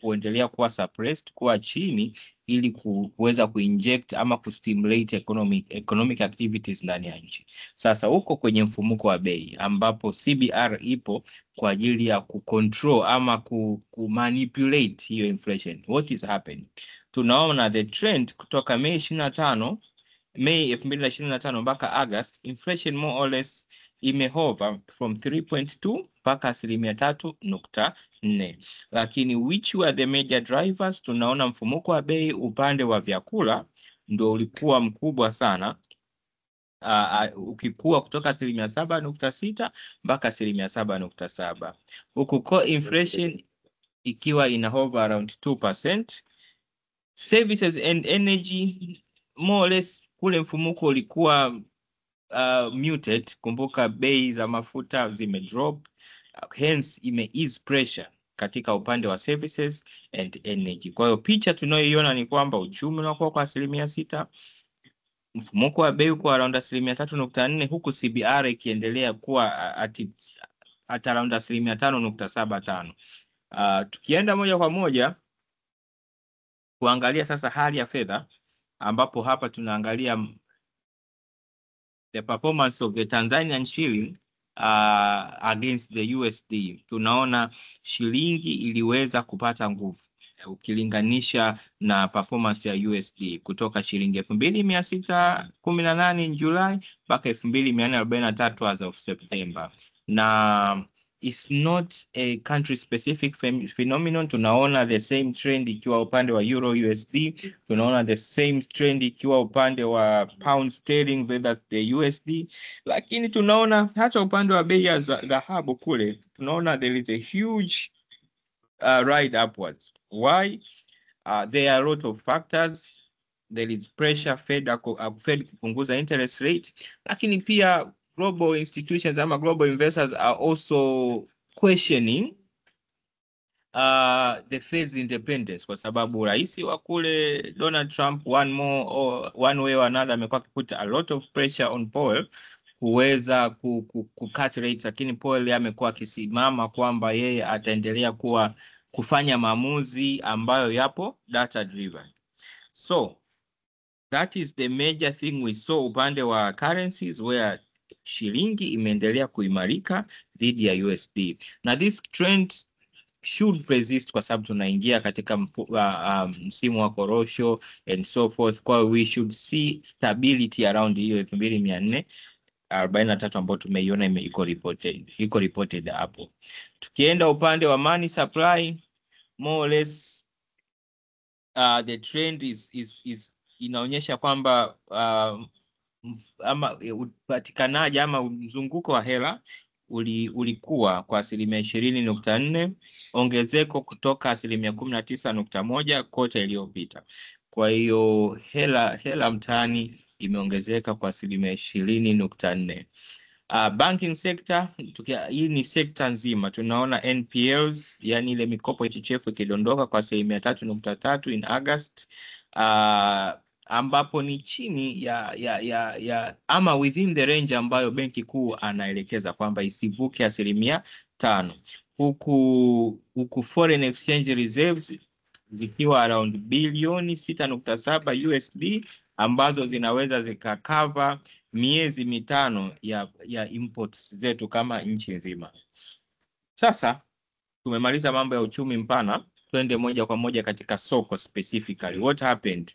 kuendelea kuwa suppressed, kuwa chini, ili kuweza kuinject ama kustimulate economic activities ndani ya nchi. Sasa huko kwenye mfumuko wa bei ambapo CBR ipo kwa ajili ya kucontrol ama kumanipulate hiyo inflation. What is happening? Tunaona the trend kutoka Mei 2025 mpaka August, inflation more or less imehover from 3.2 mpaka 3.4, lakini which were the major drivers? Tunaona mfumuko wa bei upande wa vyakula ndio ulikuwa mkubwa sana, ukikua kutoka 7.6 mpaka 7.7, huku core inflation ikiwa ina hover around 2%. Services and energy more or less kule mfumuko ulikuwa muted. Kumbuka bei za mafuta zime drop, hence ime ease pressure katika upande wa services and energy. Kwa hiyo picha tunayoiona ni kwamba uchumi unakuwa kwa 6%, mfumuko wa bei kwa around 3.4%, huku CBR ikiendelea kuwa at around 5.75. Tukienda moja kwa moja kuangalia sasa hali ya fedha, ambapo hapa tunaangalia the performance of the Tanzanian shilling against the USD. Tunaona shilingi iliweza kupata nguvu ukilinganisha na performance ya USD kutoka shilingi 2618 Julai mpaka 2443 as of September. Na it's not a country specific phenomenon. Tunaona the same trend ikiwa upande wa Euro USD, tunaona the same trend ikiwa upande wa Pound Sterling versus the USD, lakini tunaona hata upande wa bei ya dhahabu kule tunaona there is a huge ride upwards. Why? There are a lot of factors. There is pressure Fed kupunguza interest rate, lakini pia global institutions ama global investors are also questioning the Fed's independence, kwa sababu rais wa kule Donald Trump one way or another amekuwa akiput a lot of pressure on Powell kuweza cut rates, lakini Powell amekuwa akisimama kwamba yeye ataendelea kufanya maamuzi ambayo yapo data driven. So that is the major thing we saw upande wa currencies, where shilingi imeendelea kuimarika dhidi ya USD. Na this trend should persist kwa sababu tunaingia katika msimu wa korosho and so forth. Kwa we should see stability around hiyo 2443 ambayo tumeiona iko reported hapo. Tukienda upande wa money supply, more or less the trend is inaonyesha kwamba ama upatikanaji ama mzunguko wa hela ulikuwa kwa 20.4%, ongezeko kutoka 19.1% kota iliyopita. Kwa hiyo hela mtaani imeongezeka kwa 20.4%. Banking sector, hii ni sekta nzima. Tunaona NPLs, yani ile mikopo ichichefu ikidondoka kwa 3.3 in August, ambapo ni chini ya ama within the range ambayo benki kuu anaelekeza kwamba isivuke 5%, huku foreign exchange reserves zikiwa around bilioni 6.7 USD ambazo zinaweza zikakava miezi mitano ya imports zetu kama nchi nzima. Sasa tumemaliza mambo ya uchumi mpana, twende moja kwa moja katika soko specifically. What happened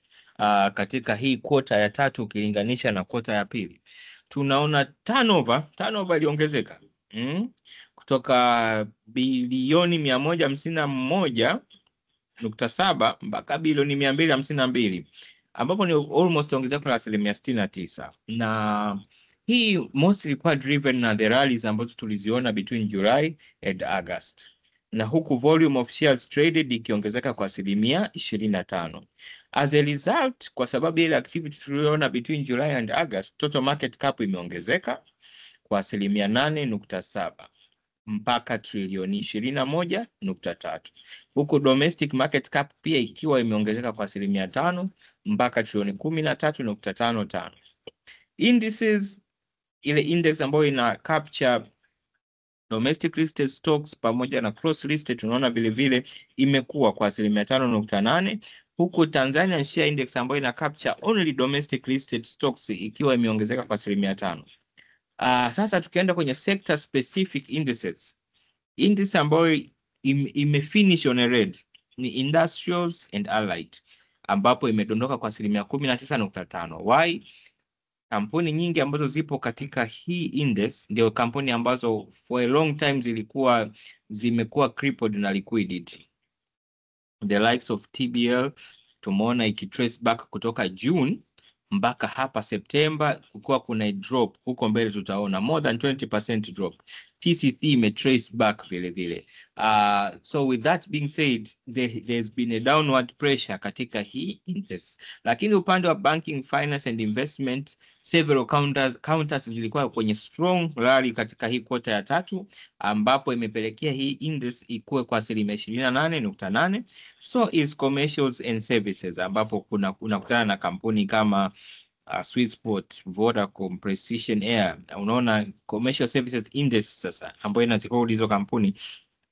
katika hii quarter ya tatu ukilinganisha na quarter ya pili? Tunaona turnover iliongezeka kutoka bilioni 151.7 mpaka bilioni 252, ambapo ni almost ongezeko la 69%. Na hii mostly ilikuwa driven na the rallies ambazo tuliziona between July and August, na huku volume of shares traded ikiongezeka kwa 25%. As a result, kwa sababu ile activity tuliona between July and August, total market cap imeongezeka kwa 8.7 mpaka trilioni 21.3, huku domestic market cap pia ikiwa imeongezeka kwa 5% mpaka trilioni 13.55. Indices, ile index ambayo ina capture domestic listed stocks pamoja na cross listed, tunaona vile vile imekuwa kwa 5.8, huku Tanzania Share Index ambayo ina capture only domestic listed stocks ikiwa imeongezeka kwa 5%. Sasa tukienda kwenye sector specific indices, index ambayo imefinish on a red ni industrials and allied, ambapo imedondoka kwa 19.5. Why? Kampuni nyingi ambazo zipo katika hii index ndio kampuni ambazo for a long time zimekuwa crippled na liquidity. The likes of TBL tumeona ikitrace back kutoka June mpaka hapa September, kukiwa kuna drop. Huko mbele tutaona more than 20% drop. TCC imetrace back vile vile. So with that being said, there's been a downward pressure katika hii index. Lakini upande wa banking, finance and investment, several counters zilikuwa kwenye strong rally katika hii quarter ya tatu, ambapo imepelekea hii index ikue kwa 28.8. So is commercials and services, ambapo unakutana na kampuni kama Swissport, Vodacom, Precision Air. Unaona commercial services index sasa ambayo inazikodi hizo kampuni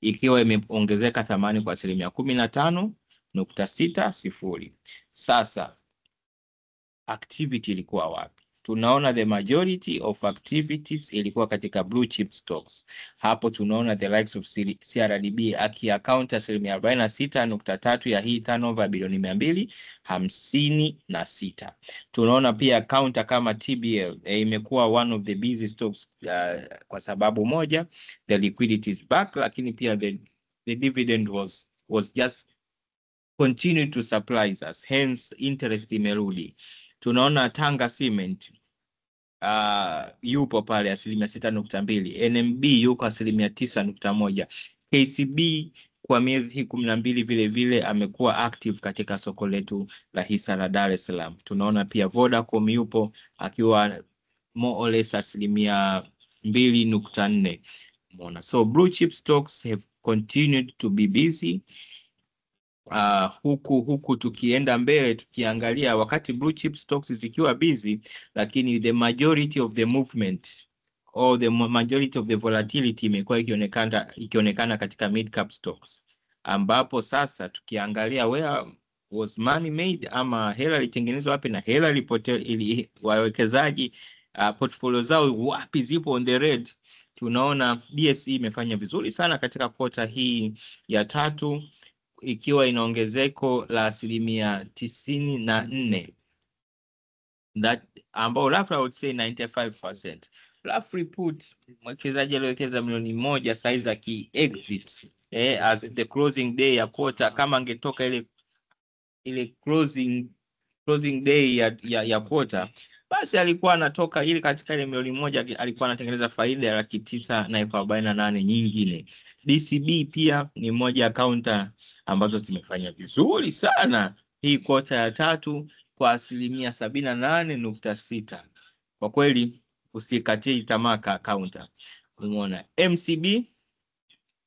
ikiwa imeongezeka thamani kwa 15.60. Sasa activity ilikuwa wapi? Tunaona the majority of activities ilikuwa katika blue chip stocks. Hapo tunaona the likes of CRDB aki-account 46.3 ya hii turnover bilioni 256. Tunaona pia counter kama TBL imekuwa one of the busy stocks kwa sababu moja, the liquidity is back, lakini pia the dividend was just continue to surprise us, hence interest imerudi. Tunaona Tanga Cement yupo pale 6.2, NMB yuko 9.1, KCB kwa miezi hii 12 vile vile amekuwa active katika soko letu la hisa la Dar es Salaam. Tunaona pia Vodacom yupo akiwa more or less 2.4. Umeona, so blue chip stocks have continued to be busy. Huku tukienda mbele tukiangalia wakati blue chip stocks zikiwa busy, lakini the majority of the movement or the majority of the volatility imekuwa ikionekana katika mid cap stocks, ambapo sasa tukiangalia where was money made ama hela ilitengenezwa wapi na hela ili wawekezaji portfolio zao wapi zipo on the red, tunaona DSE imefanya vizuri sana katika quarter hii ya tatu ikiwa ina ongezeko la 94%, that ambao roughly I would say 95%. Rough report, mwekezaji aliwekeza milioni 1 size aki exit as the closing day ya quarter, kama angetoka ile closing day ya quarter, basi alikuwa anatoka ili katika ile milioni 1 alikuwa anatengeneza faida ya 948 nyingine. DCB pia ni moja ya counter ambazo zimefanya vizuri sana hii quarter ya tatu kwa 78.6. Kwa kweli usikatie tamaa counter. Umeona MCB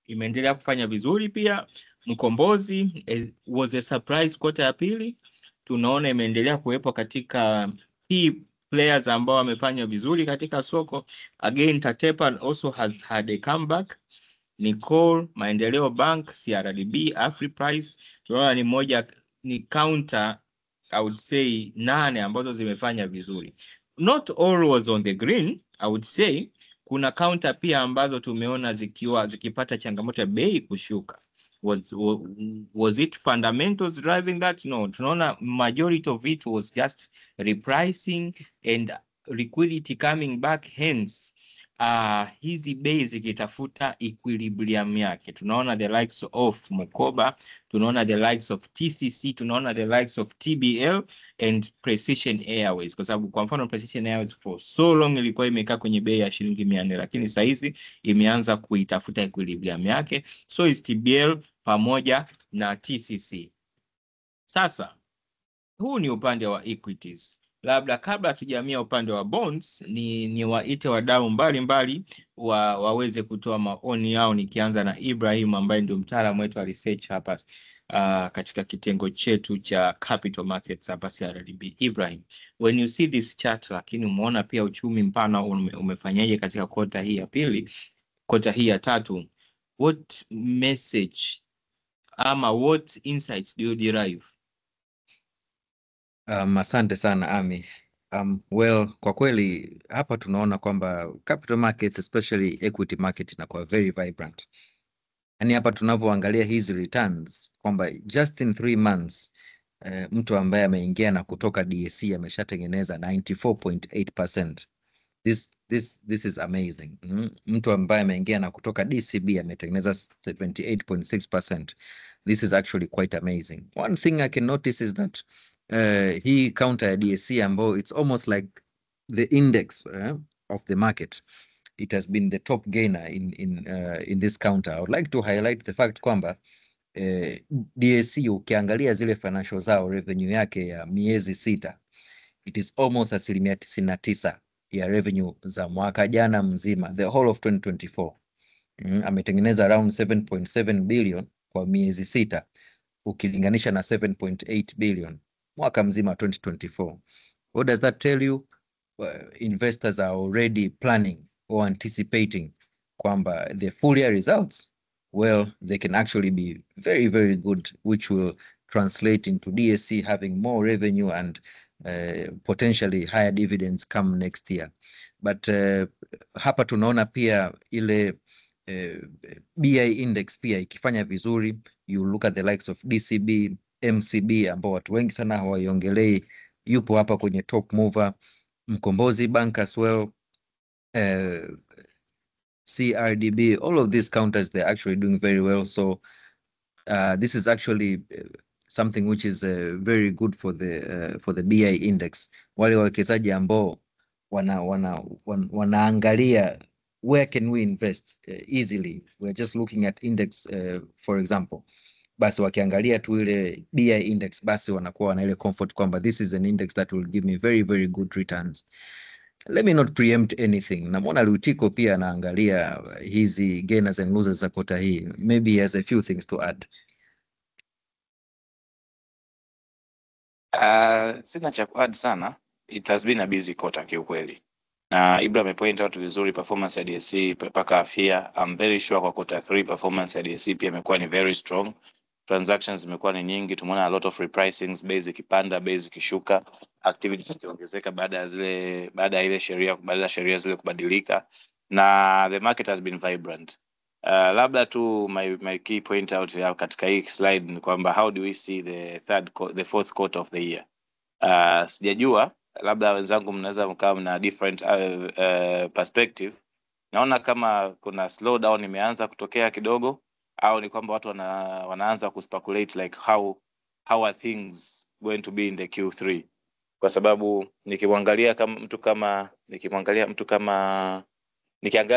imeendelea kufanya vizuri pia. Mkombozi was a surprise quarter ya pili. Tunaona imeendelea kuwepo katika key players ambao wamefanya vizuri katika soko. Again, Tatepa also has had a comeback. Nicole, Maendeleo Bank, CRDB, Afriprice, tunaona ni moja ni counter, I would say 8 ambazo zimefanya vizuri. Not all was on the green, I would say. Kuna counter pia ambazo tumeona zikipata changamoto ya bei kushuka. Was it fundamentals driving that? No, tunaona majority of it was just repricing and liquidity coming back, hence hizi bei zikitafuta equilibrium yake. Tunaona the likes of Mukoba, tunaona the likes of TCC, tunaona the likes of TBL and Precision Airways, kwa sababu kwa mfano Precision Airways for so long ilikuwa imekaa kwenye bei ya shilingi 400, lakini sasa hizi imeanza kuitafuta equilibrium yake. So is TBL pamoja na TCC. Sasa huu ni upande wa equities. Labda kabla tujamia upande wa bonds, ni waite wadau mbalimbali waweze kutoa maoni yao, nikianza na Ibrahim ambaye ndio mtaalamu wetu wa research hapa katika kitengo chetu cha capital markets hapa CRDB. Ibrahim, when you see this chart, lakini umeona pia uchumi mpana umefanyaje katika kota hii ya pili, kota hii ya tatu, what message ama what insights do you derive? Asante sana Ami. Well, kwa kweli hapa tunaona kwamba capital markets, especially equity market, inakuwa very vibrant. Yani hapa tunavyoangalia hizi returns kwamba just in 3 months mtu ambaye ameingia na kutoka DSE ameshatengeneza 94.8%. This is amazing. Mtu ambaye ameingia na kutoka DCB ametengeneza 78.6%. This is actually quite amazing. One thing I can notice is that hii counter ya DSE ambao it's almost like the index of the market. It has been the top gainer in this counter. I would like to highlight the fact kwamba DSE ukiangalia zile financial zao, revenue yake ya miezi 6, it is almost 99% ya revenue za mwaka jana mzima, the whole of 2024. Ametengeneza around 7.7 billion kwa miezi 6 ukilinganisha na 7.8 billion mwaka mzima 2024. What does that tell you? Investors are already planning or anticipating kwamba the full year results, well, they can actually be very, very good, which will translate into DSE having more revenue and potentially higher dividends come next year. But hapa tunaona pia ile BI index pia ikifanya vizuri. You look at the likes of DCB, MCB ambao watu wengi sana hawaiongelei, yupo hapa kwenye top mover. Mkombozi Bank as well, CRDB, all of these counters, they're actually doing very well. So this is actually something which is very good for the BI index. Wale wawekezaji ambao wanaangalia where can we invest easily. We're just looking at index for example. Basi wakiangalia tu ile BI index, basi wanakuwa na ile comfort kwamba this is an index that will give me very, very good returns. Let me not preempt anything. Namwona Lutiko pia anaangalia hizi gainers and losers za kota hii. Maybe he has a few things to add. Sina cha kuadd sana. It has been a busy quarter kiukweli. Na Ibra amepoint out vizuri performance ya DSE mpaka afia. I'm very sure kwa quarter 3 performance ya DSE pia imekuwa ni very strong. Transactions zimekuwa ni nyingi, tumeona a lot of repricings, bei zikipanda, bei zikishuka, activities zikiongezeka baada ya ile sheria zile kubadilika, na the market has been vibrant. Labda tu my key point out ya katika hii slide ni kwamba how do we see the fourth quarter of the year. Sijajua, labda wenzangu mnaweza mkawa na different perspective. Naona kama kuna slowdown imeanza kutokea kidogo, au ni kwamba watu wanaanza kuspeculate like how are things going to be in the Q3, kwa sababu nikiangalia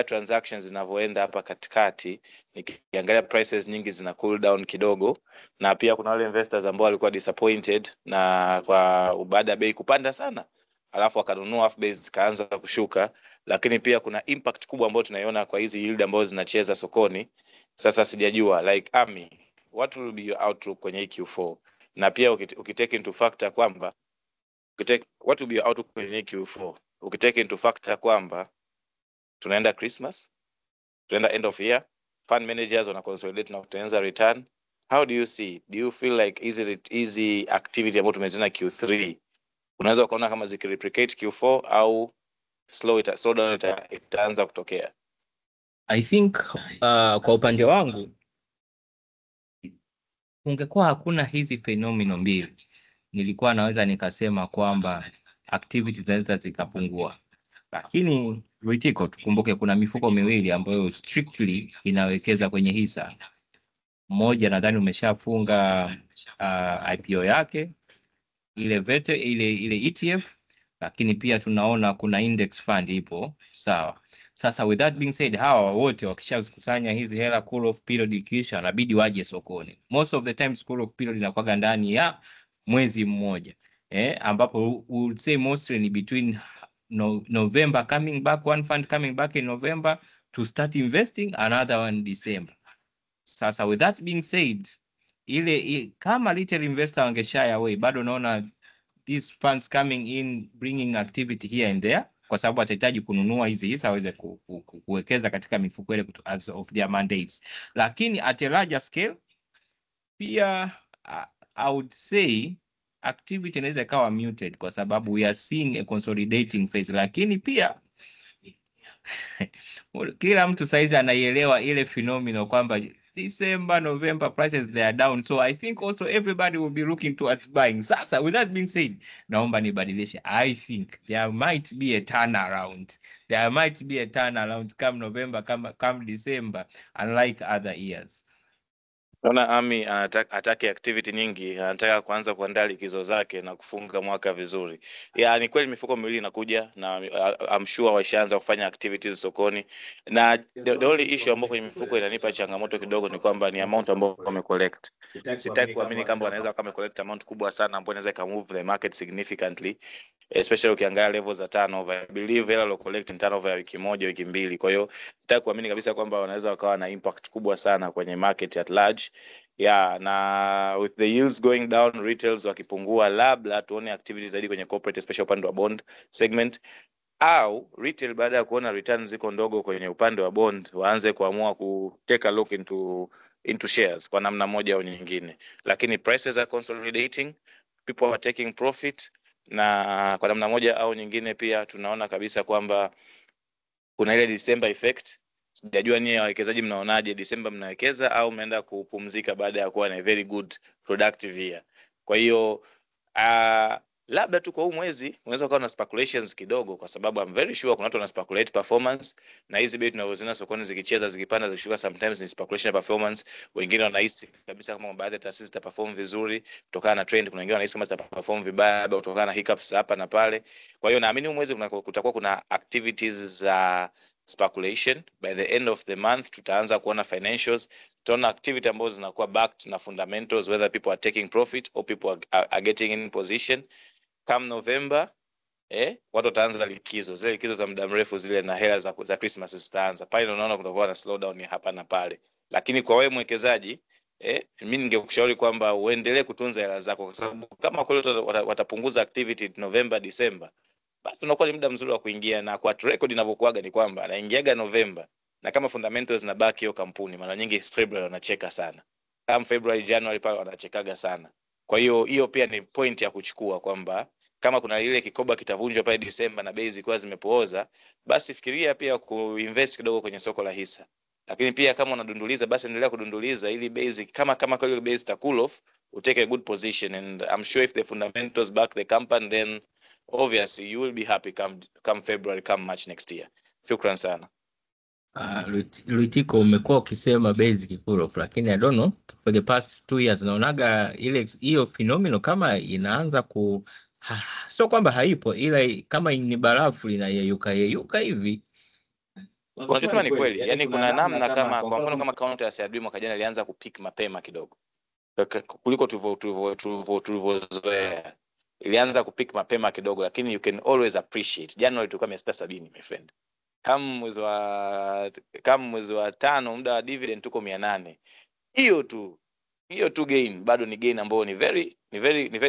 transactions zinavyoenda hapa katikati, nikiangalia prices nyingi zina cool down kidogo, na pia kuna wale investors ambao walikuwa disappointed na kwa baada ya bei kupanda sana alafu wakanunua off base kaanza kushuka. lakini pia kuna impact kubwa ambayo tunaiona kwa hizi yield ambazo zinacheza sokoni. Sasa sijajua like Ami, what will be your outlook kwenye hii Q4, na pia ukitake into factor kwamba what will be your outlook kwenye hii Q4 ukitake into factor kwamba tunaenda Christmas, tunaenda end of year, fund managers wana consolidate na kutengeneza return. How do you see? Do you feel like easy activity ambayo tumeziona Q3 unaweza ukaona kama zikireplicate Q4 au slow down itaanza kutokea? I think kwa upande wangu ungekuwa hakuna hizi fenomeno mbili, nilikuwa naweza nikasema kwamba activity zinaweza zikapungua. Lakini Ritiko, tukumbuke kuna mifuko miwili ambayo strictly inawekeza kwenye hisa. Mmoja nadhani umeshafunga IPO yake, ile VETE, ile ETF, lakini pia tunaona kuna index fund ipo, sawa. Sasa with that being said, hawa wote wakishakusanya hizi hela, cool off period ikisha, inabidi waje sokoni. Most of the time cool off period inakuwa ndani ya mwezi mmoja, ambapo we would say mostly ni between November coming back, one fund coming back in November to start investing, another one December. Sasa with that being said, kama retail investor wangeshy away, bado naona these funds coming in bringing activity here and there, kwa sababu atahitaji kununua hizi hisa aweze kuwekeza katika mifuko ile as of their mandates. Lakini at a larger scale pia I would say activity inaweza ikawa muted kwa sababu we are seeing a consolidating phase. Lakini pia kila mtu saizi anaielewa ile phenomenon kwamba December, November prices they are down, so I think also everybody will be looking towards buying. Sasa with that being said, naomba nibadilishe. I think there might be a turnaround. There might be a turnaround come November, come December, unlike other years. Naona Ami atake activity nyingi, anataka kuanza kuandaa likizo zake na kufunga mwaka vizuri. Ni kweli mifuko miwili inakuja na I'm sure washaanza kufanya activities sokoni, na the only issue ambayo kwenye mifuko inanipa changamoto kidogo ni kwamba ni amount ambayo wamecollect. Sitaki kuamini kama wanaweza kama collect amount kubwa sana ambayo inaweza ka move the market significantly, especially ukiangalia levels za turnover. I believe hela lo collect in turnover ya wiki moja, wiki mbili. Kwa hiyo sitaki kuamini kabisa kwamba wanaweza wakawa na impact kubwa sana kwenye market at large. Na with the yields going down, retails wakipungua, labda tuone activities zaidi kwenye corporate, especially upande wa bond segment, au retail baada ya kuona returns ziko ndogo kwenye upande wa bond waanze kuamua ku take a look into shares kwa namna moja au nyingine. Lakini prices are consolidating, people are taking profit, na kwa namna moja au nyingine pia tunaona kabisa kwamba kuna ile December effect. Sijajua nyie wawekezaji mnaonaje, December mnawekeza au mnaenda kupumzika baada ya kuwa na very good productive year? Kwa hiyo labda tu kwa huu mwezi unaweza kuwa na speculations kidogo, kwa sababu I'm very sure kuna watu wana speculate performance, na hizi bei tunazoziona sokoni zikicheza zikipanda zikishuka sometimes ni speculation performance. Wengine wanahisi kabisa kama baadhi ya taasisi zitaperform vizuri kutokana na trend, kuna wengine wanahisi kama zitaperform vibaya kutokana na hiccups hapa na pale. Kwa hiyo naamini huu mwezi kutakuwa kuna activities za speculation. By the end of the month tutaanza kuona financials, tutaona activity ambazo zinakuwa backed na fundamentals, whether people are taking profit or people are getting in position. Come November, watu wataanza likizo, zile likizo za muda mrefu zile, na hela za Christmas zitaanza. Pale unaona kutakuwa na slowdown hapa na pale. Lakini kwa wewe mwekezaji, mimi ningekushauri kwamba uendelee kutunza hela zako, kwa sababu kama kweli watapunguza activity November, December, basi unakuwa ni muda mzuri wa kuingia. Na kwa record inavyokuaga ni kwamba anaingiaga November, na kama fundamentals na back hiyo kampuni, mara nyingi February wanacheka sana. Kama February, January pale wanachekaga sana. Kwa hiyo pia ni point ya kuchukua kwamba kama kuna ile kikoba kitavunjwa pale December na bei zikuwa zimepooza, basi fikiria pia kuinvest kidogo kwenye soko la hisa. Lakini pia kama unadunduliza, basi endelea kudunduliza ili base kama kwa ile base ta cool off, take a good position, and I'm sure if the fundamentals back the company, then obviously you will be happy come February, come March next year. Shukran sana. Ritiko, umekuwa ukisema basic cool off, lakini I don't know for the past 2 years naonaga ile hiyo phenomenon kama inaanza sio kwamba haipo, ila kama ni barafu inayeyuka hivi. Unasema ni kweli, yani kuna namna kama kwa mfano kama counter ya CRDB mwaka jana ilianza kupick mapema kidogo kuliko tulivyozoea. Ilianza kupick mapema kidogo, lakini you can always appreciate January tulikuwa 670 my friend. kama mwezi wa tano muda wa dividend tuko 800. Hiyo tu gain bado ni gain ambayo ni very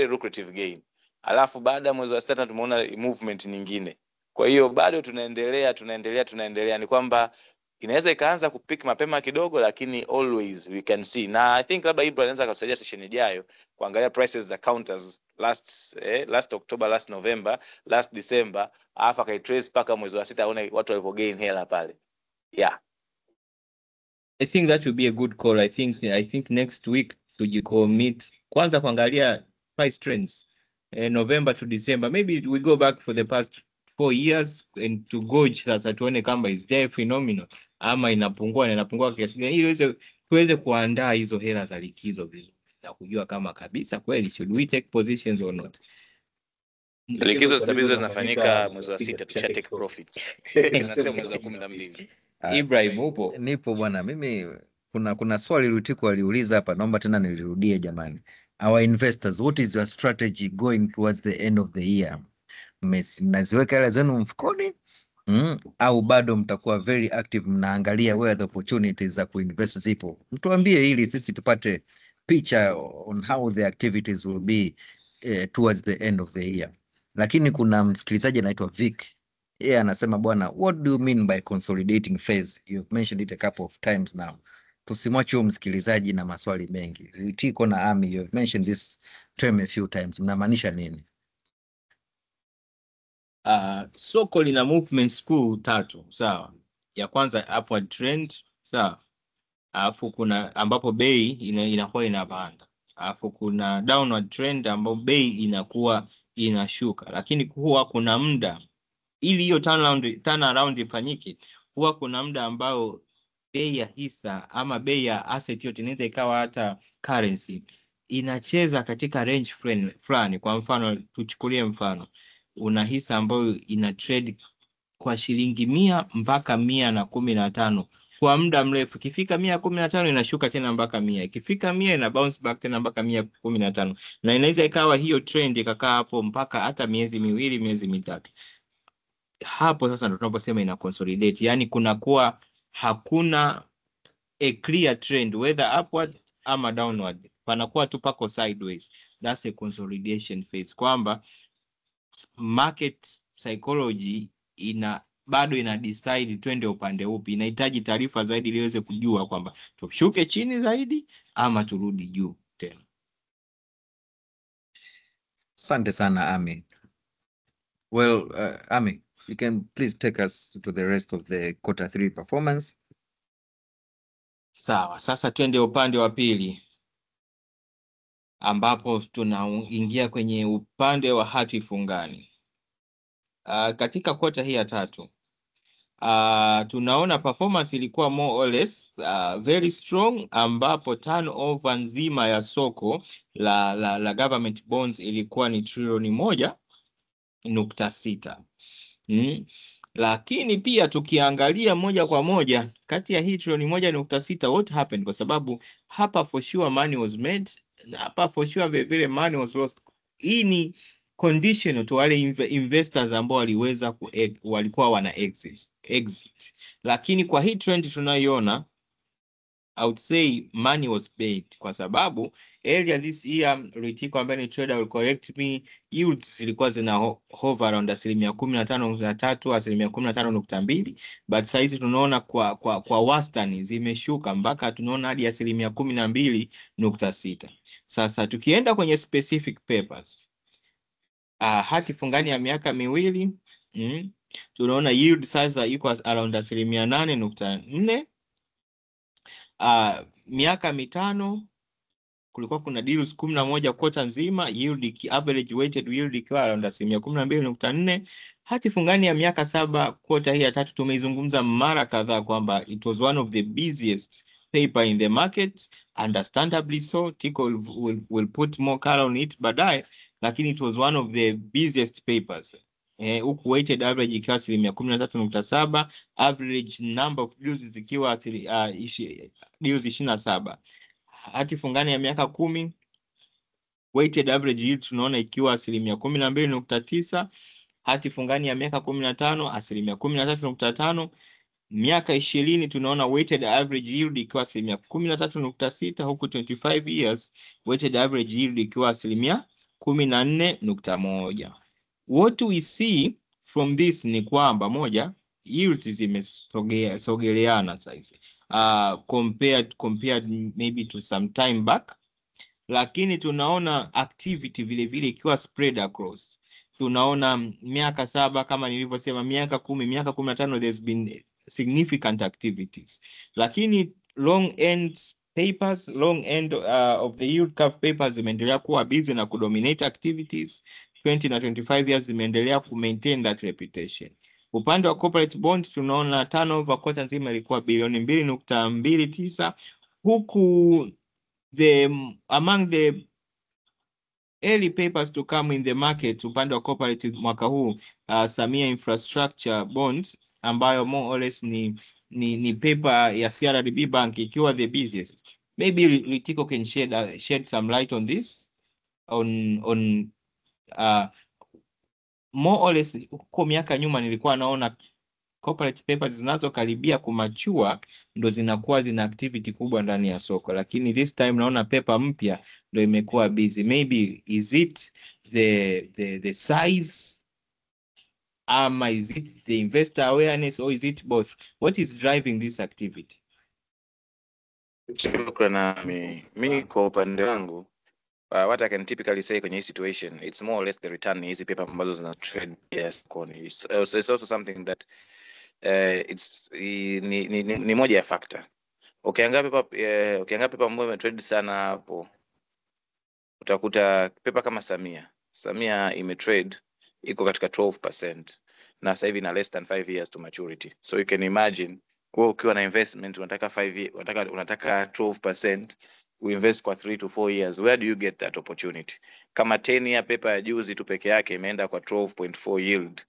lucrative gain. Alafu baada ya mwezi wa sita tumeona movement nyingine. Kwa hiyo bado tunaendelea ni kwamba inaweza ikaanza kupick mapema kidogo, lakini always we can see. Na I think labda Ibra anaweza kusaidia session ijayo kuangalia prices za counters last October, last November, last December, alafu akaitrace paka mwezi wa sita aone watu walivyo gain hela pale. Yeah. I think that would be a good call. I think next week tujicommit kwanza kuangalia price trends. November to December. Maybe we go back for the past 4 years and to gauge sasa tuone kama is there phenomenon ama inapungua kiasi gani, ili tuweze kuandaa hizo hela za likizo vizuri na kujua kama kabisa kweli should we take positions or not. Likizo zinafanyika mwezi wa 6 tucha take profits. Nasema mwezi wa 12. Ibrahim upo? Nipo bwana. Mimi kuna swali Lutiko aliuliza hapa, naomba tena nilirudie jamani. Our investors, what is your strategy going towards the end of the year? Mnaziweka hela zenu mfukoni au bado mtakuwa very active mnaangalia where the opportunities za kuinvest zipo? Mtuambie ili sisi tupate picture on how the activities will be towards the end of the year. Lakini kuna msikilizaji anaitwa Vic. Yeye anasema bwana, what do you mean by consolidating phase? You've mentioned it a couple of times now. Tusimwache msikilizaji na maswali mengi. Lutiko na Ami, you've mentioned this term a few times. Mnamaanisha nini? Soko lina movements kuu 3, sawa. Ya kwanza upward trend, sawa. Alafu kuna ambapo bei inakuwa inapanda. Alafu kuna downward trend ambapo bei inakuwa inashuka. Lakini huwa kuna muda ili hiyo turn around ifanyike, huwa kuna muda ambao bei ya hisa ama bei ya asset yote, inaweza ikawa hata currency, inacheza katika range fulani. Kwa mfano tuchukulie mfano, una hisa ambayo ina trade kwa shilingi 100 mpaka 115 kwa muda mrefu. Ikifika 115 inashuka tena mpaka 100, ikifika 100 ina bounce back tena mpaka 115, na inaweza ikawa hiyo trend ikakaa hapo mpaka hata miezi 2, miezi 3. Hapo sasa ndo tunaposema ina consolidate, yani kunakuwa hakuna a clear trend whether upward ama downward, panakuwa tu pako sideways. That's a consolidation phase, kwamba market psychology bado ina decide twende upande upi. Inahitaji taarifa zaidi ili iweze kujua kwamba tushuke chini zaidi ama turudi juu tena. Asante sana Ami. Well, Ami, you can please take us to the rest of the quarter 3 performance. Sawa, sasa twende upande wa pili ambapo tunaingia kwenye upande wa hati fungani. Katika quarter hii ya 3 tunaona performance ilikuwa more or less very strong, ambapo turnover nzima ya soko la government bonds ilikuwa ni trilioni 1.6. Lakini pia tukiangalia moja kwa moja kati ya hii trilioni 1.6, what happened? Kwa sababu hapa for sure money was made, na hapa for sure vile money was lost. Hii ni conditional to wale investors ambao walikuwa wana exit. Lakini kwa hii trend tunayoiona, I would say money was paid, kwa sababu earlier this year Ritiko ambaye ni trader will correct me, yields zilikuwa zina hover around 15.3%, 15.2%, but saizi tunaona kwa wastani zimeshuka mpaka tunaona hadi 12.6%. Sasa tukienda kwenye specific papers, hati fungani ya miaka 2, tunaona yield sasa iko around 8.4%. Miaka 5 kulikuwa kuna deals 11 kota nzima, yield average weighted yield ikiwa around 12.4%. Hati fungani ya miaka 7 kota hii ya 3 tumeizungumza mara kadhaa kwamba it was one of the busiest paper in the market, understandably so. Tiko will put more color on it baadaye, lakini it was one of the busiest papers. Huku weighted average ikiwa 13.7%, average number of deals zikiwa deals 27. Hati fungani ya miaka 10, weighted average yield tunaona ikiwa 12.9%, hati fungani ya miaka 15 13.5, miaka 20 tunaona weighted average yield ikiwa 13.6, huku 25 years weighted average yield ikiwa 14.1. What we see from this ni kwamba moja, yields zimesogeleana sasa compared maybe to some time back, lakini tunaona activity vile vile ikiwa spread across. Tunaona miaka 7 kama nilivyosema, miaka 10, miaka 15 there's been significant activities, lakini long end of the yield curve papers zimeendelea kuwa busy na kudominate activities. 20 na 25 years zimeendelea ku maintain that reputation. Upande wa corporate bond tunaona turnover quarter nzima ilikuwa bilioni 2.29, huku among the early papers to come in the market upande wa corporate mwaka huu, Samia Infrastructure Bonds ambayo more or less ni paper ya CRDB Bank ikiwa the busiest. Maybe Litiko can shed some light on this, on more or less. Kwa miaka nyuma nilikuwa naona corporate papers zinazokaribia kumachua ndo zinakuwa zina activity kubwa ndani ya soko, lakini this time naona paper mpya ndo imekuwa busy. Maybe is it the size, ama is it the investor awareness, or is it both? What is driving this activity? Mi kwa upande wangu, what I can typically say kwenye hii situation, it's more or less the return hizi paper ambazo zina trade sokoni. It's also something that ni moja ya factor. Ukiangalia paper ambayo imetrade sana hapo, utakuta paper kama Samia imetrade iko katika 12% na sasa hivi na less than 5 years to maturity. So you can imagine kwa ukiwa na investment unataka 12%, uinvest kwa 3 to 4 years, where do you get that opportunity? Kama 10 year paper ya juzi tu peke yake imeenda kwa 12.4 yield.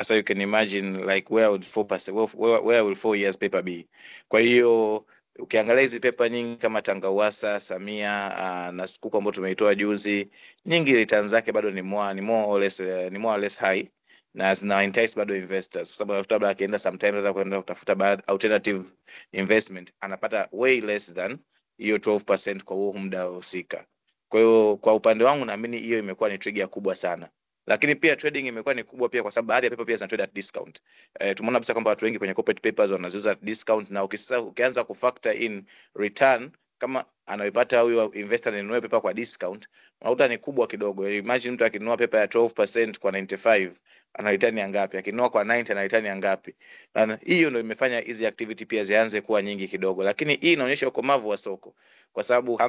So you can imagine like where will 4 years paper be? Kwa hiyo ukiangalia hizi paper nyingi kama Tangawasa, Samia na Skuku ambayo tumeitoa juzi, nyingi returns zake bado ni more or less high, na zina entice bado investors, kwa sababu labda akienda sometimes anaweza kwenda kutafuta alternative investment, anapata way less than hiyo 12% kwa huo muda husika. Kwa hiyo kwa upande wangu naamini hiyo imekuwa ni trigger kubwa sana. Lakini pia trading imekuwa ni kubwa pia kwa sababu baadhi ya paper pia zina trade at discount. Tumeona kabisa kwamba watu wengi kwenye corporate papers wanaziuza at discount, na ukianza kufactor in return kama anaipata huyo investor anunue paper kwa discount, unakuta ni kubwa kidogo. Imagine mtu akinunua paper ya 12% kwa 95, ana return ya ngapi? Akinunua kwa 90 ana return ya ngapi? Na hiyo ndio imefanya hizi activity pia zianze kuwa nyingi kidogo. Lakini hii inaonyesha ukomavu wa soko, kwa sababu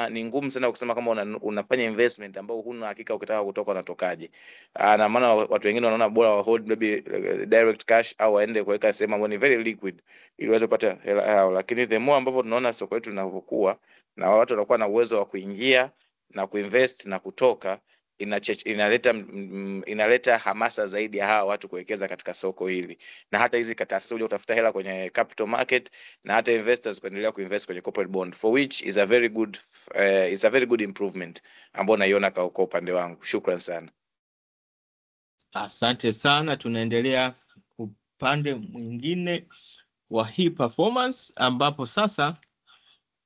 ni ngumu sana kusema kama unafanya investment ambao huna hakika ukitaka kutoka unatokaje. Na maana watu wengine wanaona bora wa hold maybe direct cash au waende kuweka sehemu ambayo ni very liquid ili waweze kupata hela yao. Lakini the more ambavyo tunaona soko letu linavyokuwa na watu wanakuwa na uwezo wa kuingia na kuinvest na kutoka, inaleta hamasa zaidi ya hawa watu kuwekeza katika soko hili, na hata hizi taasisi kuja kutafuta hela kwenye capital market, na hata investors kuendelea kuinvest kwenye corporate bond, for which is a very good improvement ambao naiona kwa upande wangu. Shukran sana. Asante sana. Tunaendelea upande mwingine wa hii performance, ambapo sasa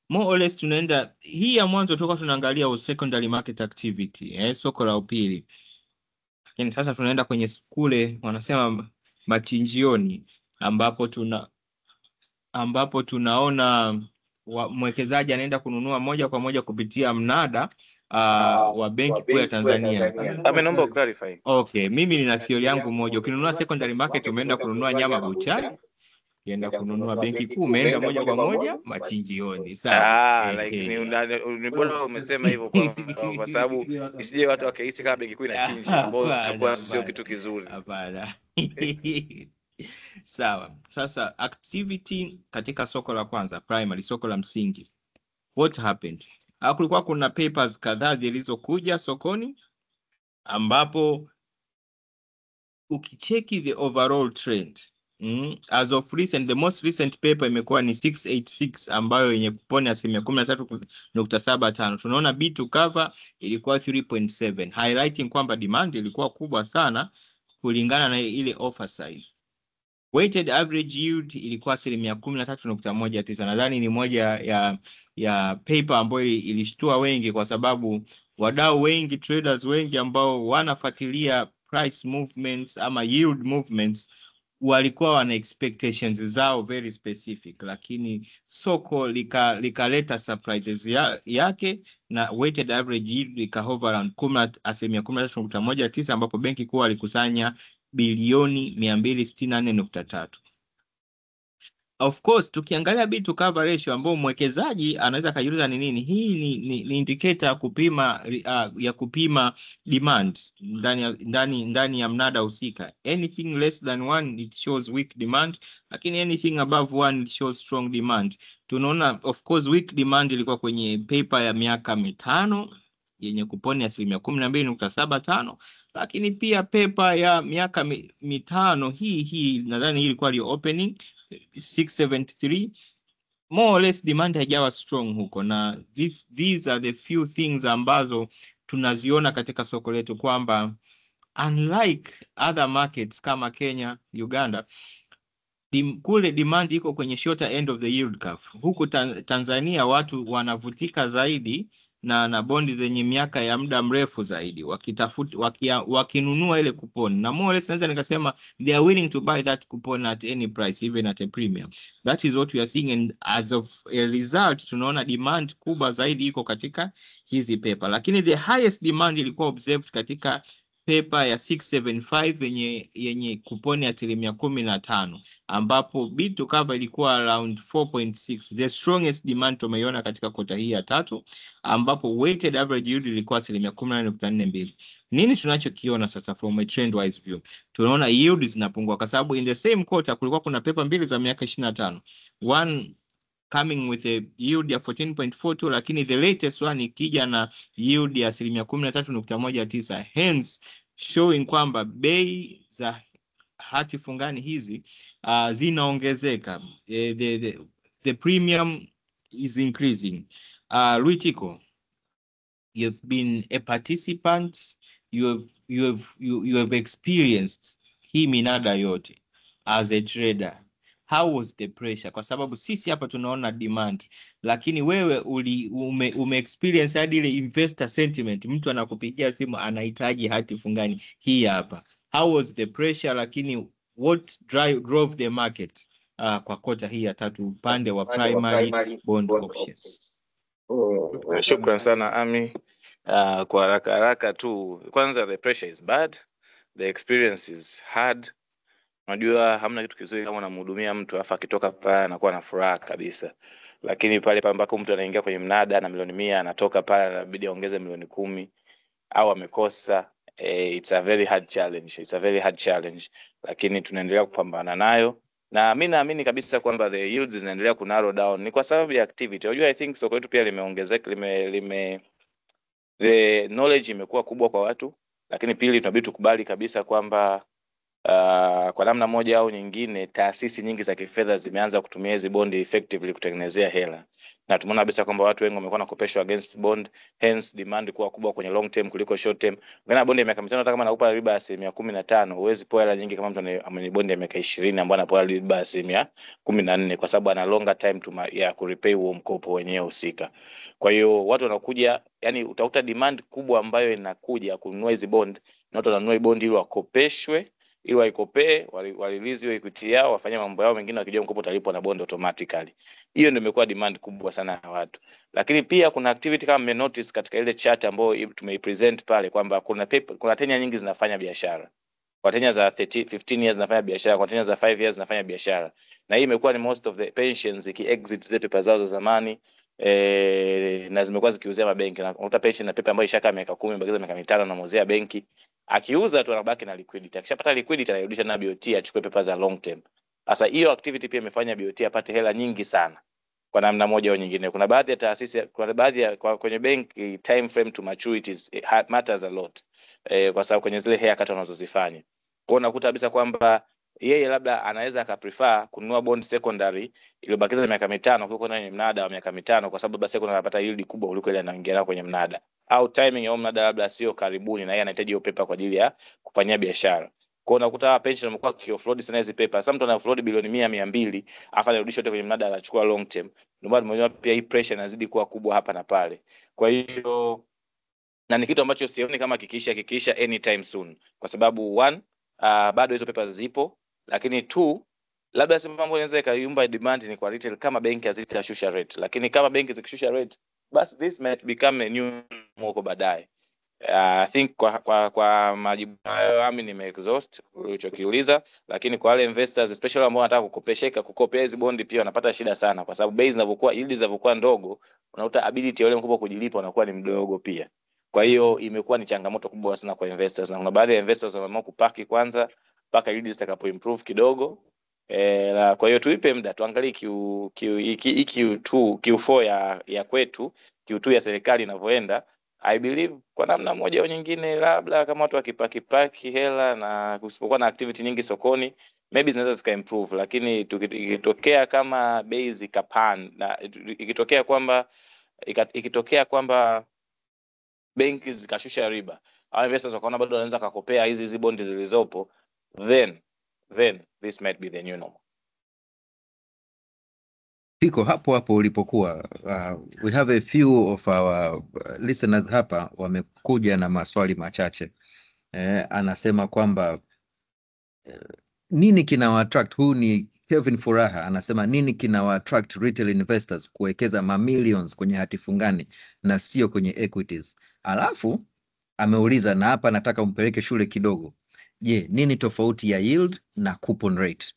more or less tunaenda hii ya mwanzo toka tunaangalia secondary market activity, soko la upili. Lakini sasa tunaenda kwenye kule wanasema machinjioni, ambapo tunaona mwekezaji anaenda kununua moja kwa moja kupitia mnada wa Benki Kuu ya Tanzania. Naomba clarify. Okay, mimi nina theory yangu moja. Ukinunua secondary market umeenda kununua nyama buchari, ukienda kununua Benki Kuu umeenda moja kwa moja machinjioni. Sawa. Ni bora umesema hivyo kwa sababu isije watu wakahisi kama Benki Kuu inachinja, ambao sio kitu kizuri. Hapana. Sawa. Sasa activity katika soko la kwanza, primary, soko la msingi. What happened? Kulikuwa kuna papers kadhaa zilizokuja sokoni, ambapo ukicheki the overall trend, as of recent, the most recent paper imekuwa ni 686 ambayo yenye kuponi 13.75. Tunaona B2 cover ilikuwa 3.7, highlighting kwamba demand ilikuwa kubwa sana kulingana na ile offer size. Weighted average yield ilikuwa 13.19. Nadhani ni moja ya paper ambayo ilishtua wengi, kwa sababu wadau wengi, traders wengi ambao wanafuatilia price movements ama yield movements walikuwa wana expectations zao very specific, lakini soko likaleta surprises yake na weighted average yield likahover around 13.19, ambapo benki kuu alikusanya bilioni 264.3. Of course tukiangalia bid to cover ratio ambao mwekezaji anaweza kujiuliza ni nini. Hii ni indicator ya kupima demand ndani ya mnada husika. Anything less than 1 it shows weak demand, lakini anything above 1 it shows strong demand. Tunaona of course weak demand ilikuwa kwenye paper ya miaka 5 yenye kuponi 12.75, lakini pia paper ya miaka 5 hii nadhani hii ilikuwa ile opening 673, more or less demand haijawa strong huko, na these are the few things ambazo tunaziona katika soko letu kwamba unlike other markets kama Kenya, Uganda, kule demand iko kwenye shorter end of the yield curve. Huku Tanzania watu wanavutika zaidi na bondi zenye miaka ya muda mrefu zaidi, wakinunua ile coupon, na more or less naweza nikasema they are willing to buy that coupon at any price, even at a premium. That is what we are seeing, and as of a result tunaona demand kubwa zaidi iko katika hizi paper, lakini the highest demand ilikuwa observed katika paper ya 675 yenye kuponi ya 15%, ambapo bid to cover ilikuwa around 4.6. The strongest demand tumeiona katika kota hii ya 3, ambapo weighted average yield ilikuwa 18.42. Nini tunachokiona sasa from a trend wise view? Tunaona yield zinapungua kwa sababu in the same quarter kulikuwa kuna paper mbili za miaka 25. One coming with a yield ya 14.42, lakini the latest one ikija na yield ya 13.19, hence showing kwamba bei za hati fungani hizi zinaongezeka. The premium is increasing. Luitiko, you've been a participant, you have experienced hii minada yote as a trader. How was the pressure? Kwa sababu sisi hapa tunaona demand, lakini wewe ume experience hadi ile investor sentiment, mtu anakupigia simu anahitaji hati fungani hii hapa. How was the pressure, lakini what drove the market kwa kota hii ya 3 upande wa primary bond options? Shukran sana Ami. Kwa haraka tu, kwanza the pressure is bad, the experience is hard. Unajua hamna kitu kizuri kama unamhudumia mtu afa akitoka pale anakuwa na furaha kabisa, lakini pale ambako mtu anaingia kwenye mnada na milioni 100 anatoka pale inabidi aongeze milioni 10 au amekosa, it's a very hard challenge, lakini tunaendelea kupambana nayo, na mimi naamini kabisa kwamba the yields zinaendelea ku narrow down ni kwa sababu ya activity. Unajua I think soko letu pia limeongezeka, the knowledge imekuwa kubwa kwa watu, lakini pili tunabidi tukubali kabisa kwamba kwa namna moja au nyingine taasisi nyingi za kifedha zimeanza kutumia hizi bond effectively kutengenezea hela, na tumeona kabisa kwamba watu wengi wamekuwa nakopeshwa against bond, hence demand kuwa kubwa kwenye long term kuliko short term. Ngana bond ya miaka 5 hata kama anakupa riba ya 15%, huwezi poa hela nyingi kama mtu mwenye bond ya miaka 20 ambaye anapoa riba ya 14%, kwa sababu ana longer time ya kurepay huo mkopo wenyewe husika. Kwa hiyo watu wanakuja, yani utakuta demand kubwa ambayo inakuja kununua hizi bond, na watu wanunua bond ili wakopeshwe, ili waikopee, walilizi hiyo equity yao, wafanye mambo yao mengine, wakijua mkopo utalipwa na bond automatically. Hiyo ndio imekuwa demand kubwa sana ya watu. Lakini pia kuna activity kama mme notice katika ile chart ambayo tumeipresent pale kwamba kuna tenya nyingi zinafanya biashara. Kwa tenya za 15 years zinafanya biashara, kwa tenya za 5 years zinafanya biashara. Na hii imekuwa ni most of the pensions ziki-exit zile paper zao za zamani, na zimekuwa zikiuzia mabenki. Na unakuta pension na paper ambayo ishaka miaka 10 bakiza miaka 5 na muuzia benki. Akiuza tu anabaki na liquidity. Akishapata liquidity anarudisha na BOT achukue paper za long term. Sasa hiyo activity pia imefanya BOT apate hela nyingi sana kwa namna moja au nyingine. Kuna baadhi ya taasisi, kuna baadhi ya kwenye benki time frame to maturities matters a lot. Kwa sababu kwenye zile haircut wanazozifanya. Kwa hiyo unakuta kabisa kwamba yeye labda anaweza akaprefer kununua bond secondary iliyobakiza miaka 5 kuliko kwenye mnada wa miaka 5, kwa sababu basi anapata yield kubwa kuliko ile anaingia kwenye mnada, au timing ya mnada labda sio karibuni na yeye anahitaji hiyo paper kwa ajili ya kufanyia biashara. Kwa unakuta pension amekuwa ki-offload sana hizi paper. Sasa mtu ana offload bilioni 100 200, afa anarudisha yote kwenye mnada, anachukua long term. Ndio maana tumeona pia hii pressure inazidi kuwa kubwa hapa na pale. Kwa hiyo na ni kitu ambacho sioni kama kikiisha anytime soon, kwa sababu one, bado hizo papers zipo, lakini two, labda si mambo yanaweza ikayumba demand ni kwa retail kama benki hazitashusha rate, lakini kama benki zikishusha rate, basi this might become a new mwoko baadaye. I think kwa majibu hayo mimi nimeexhaust ulichokiuliza, lakini kwa wale investors especially ambao wanataka kukopea hizo bondi pia wanapata shida sana, kwa sababu base zinavyokuwa, yield zinavyokuwa ndogo, unakuta ability ya wale mkubwa kujilipa unakuwa ni mdogo pia. Kwa hiyo imekuwa ni changamoto kubwa sana kwa investors, na kuna baadhi ya investors wameamua kupaki kwanza mpaka yield zitakapo improve kidogo. Kwa hiyo tuipe muda, tuangalie Q4 ya kwetu, Q2 ya serikali inavyoenda. I believe kwa namna moja au nyingine, labda kama watu wakipaki hela na kusipokuwa na activity nyingi sokoni, maybe zinaweza zika improve, lakini ikitokea kama base ikapan, na ikitokea kwamba benki zikashusha riba, au investors wakaona bado wanaweza kukopea hizi bondi zilizopo, then this might be the new normal. Piko hapo hapo ulipokuwa. We have a few of our listeners hapa wamekuja na maswali machache. Anasema kwamba nini kinawa attract, huu ni Kevin Furaha anasema nini kinawa attract retail investors kuwekeza mamillions kwenye hati fungani na sio kwenye equities. Alafu ameuliza, na hapa nataka umpeleke shule kidogo, je, nini tofauti ya yield na coupon rate?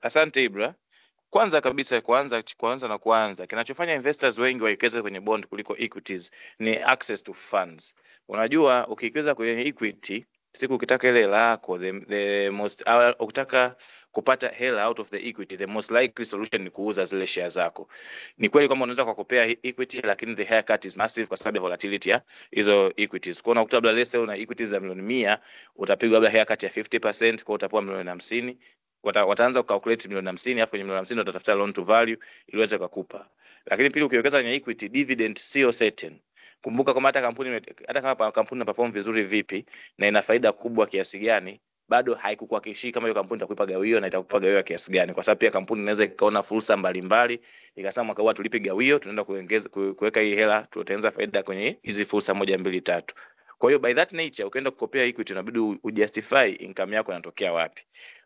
Asante Ibra. Kwanza kabisa, kwanza kinachofanya investors wengi wawekeze kwenye bond kuliko equities ni access to funds. Unajua, ukiwekeza kwenye equity, siku ukitaka ile hela yako, ukitaka kupata hela out of the equity, the most likely solution ni kuuza zile shares zako. Ni kweli kama unaweza kukopea equity, lakini the haircut is massive kwa sababu ya volatility ya hizo equities. Kwa unakuta labda let's say una equities za milioni 100, utapigwa labda haircut ya 50%, kwa utapewa milioni 50. Wataanza kucalculate milioni 50, afu kwenye milioni 50 utatafuta loan to value ili uweze kukupa. Lakini pili, ukiwekeza kwenye equity, dividend sio certain. Kumbuka kama hata kama kampuni inaperform vizuri vipi na ina faida kubwa kiasi gani, bado haikukuhakikishii kama hiyo kampuni itakupa gawio na itakupa gawio kiasi gani, kwa sababu pia kampuni inaweza ikaona fursa mbalimbali ikasema mwaka huu tulipe gawio, tunaenda kuweka hii hela, tutaanza faida kwenye hizi fursa 1 2 3. Kwa hiyo by that nature, ukienda kukopea equity inabidi ujustify income yako inatokea wapi.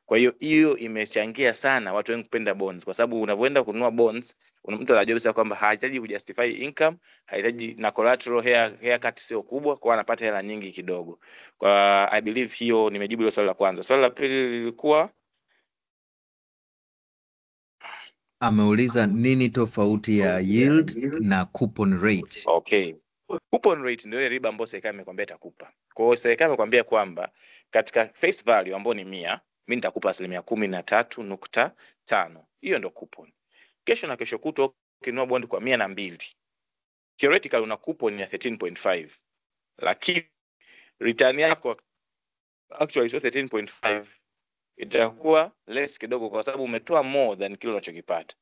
Kwa hiyo imechangia sana watu wengi kupenda bonds, kwa sababu unavyoenda kununua bonds, mtu anajua bisa kwamba hahitaji kujustify income, hahitaji na collateral, haircut sio kubwa, kwa anapata hela nyingi kidogo. Kwa I believe hiyo nimejibu hilo swali la kwanza. Swali la pili lilikuwa ameuliza nini tofauti ya yield na coupon rate. Okay. Coupon rate ndio ile riba ambayo serikali imekwambia itakupa. Kwa hiyo serikali imekwambia kwamba katika face value ambayo ni 100, mimi nitakupa 13.5. Hiyo ndio coupon. Kesho na kesho kutwa ukinunua bond kwa 102, theoretically una coupon ya 13.5, lakini return yako actually sio 13.5, itakuwa less kidogo, kwa sababu umetoa more than kile unachokipata.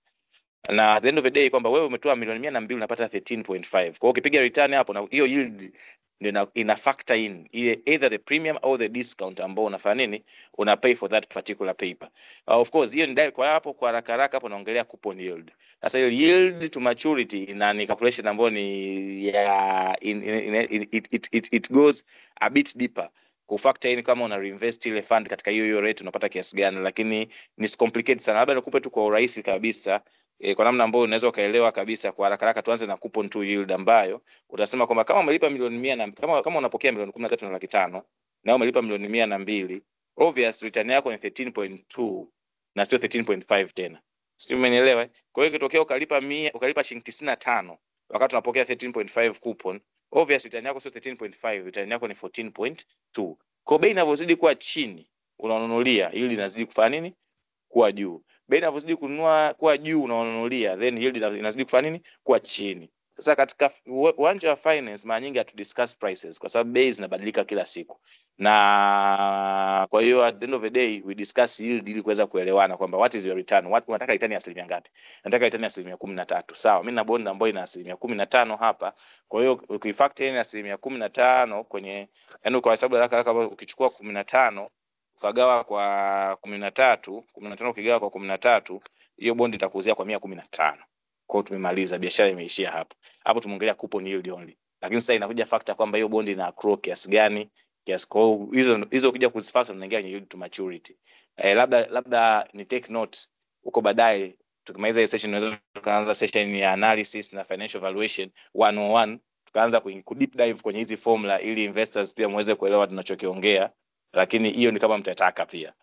Na at the end of the day kwamba wewe umetoa milioni 102 unapata 13.5. Kwa hiyo ukipiga return hapo, na hiyo yield ndio ina factor in ile either the premium or the discount ambao unafanya nini, una pay for that particular paper. Of course hiyo ni direct. Kwa hapo kwa haraka hapo naongelea coupon yield. Sasa hiyo yield to maturity ni calculation ambayo ni it goes a bit deeper ku factor in kama una reinvest ile fund katika hiyo rate unapata kiasi gani, lakini ni complicated sana. Labda nikupe tu kwa urahisi kabisa, kwa namna ambayo unaweza kaelewa kabisa kwa haraka. Tuanze na coupon to yield, ambayo utasema kwamba kama umelipa milioni 100 na kama unapokea milioni 13.5 na umelipa milioni 102, obvious return yako ni 13.2 na sio 13.5 tena. Sio, umeelewa? Kwa hiyo kitokea ukalipa 100, ukalipa shilingi 95 wakati unapokea 13.5 coupon, obvious return yako sio 13.5, return yako ni 14.2. Kwa bei inavyozidi kuwa chini unanunulia, yield inazidi kufanya nini? Kuwa juu. Bei inavyozidi kununua kuwa juu unanunulia, then yield inazidi kufanya nini? Kuwa chini. Sasa katika uwanja wa finance mara nyingi hatu discuss prices kwa sababu bei zinabadilika kila siku, na kwa hiyo at the end of the day we discuss yield ili kuweza kuelewana kwamba what is your return, watu wanataka return ya asilimia ngapi. Nataka return ya asilimia 13. Sawa, mimi na bond ambayo ina asilimia 15 hapa. Kwa hiyo ukifactor in asilimia 15 kwenye, yani kwa hesabu haraka haraka, ukichukua 15 ukagawa kwa 13, 15 ukigawa kwa 13, hiyo bond itakuuzia kwa 115. Kwa hiyo tumemaliza, biashara imeishia hapo. Hapo tumeongelea coupon yield only. Lakini sasa inakuja factor kwamba hiyo bond ina accrue kiasi gani, kiasi. Kwa hizo ukija kuzifactor unaingia kwenye yield to maturity. Labda ni take note huko baadaye tukimaliza hii session tunaweza tukaanza session ya analysis na financial valuation 101, tukaanza ku deep dive kwenye hizi formula ili investors pia muweze kuelewa tunachokiongea, lakini hiyo ni kama mtataka pia.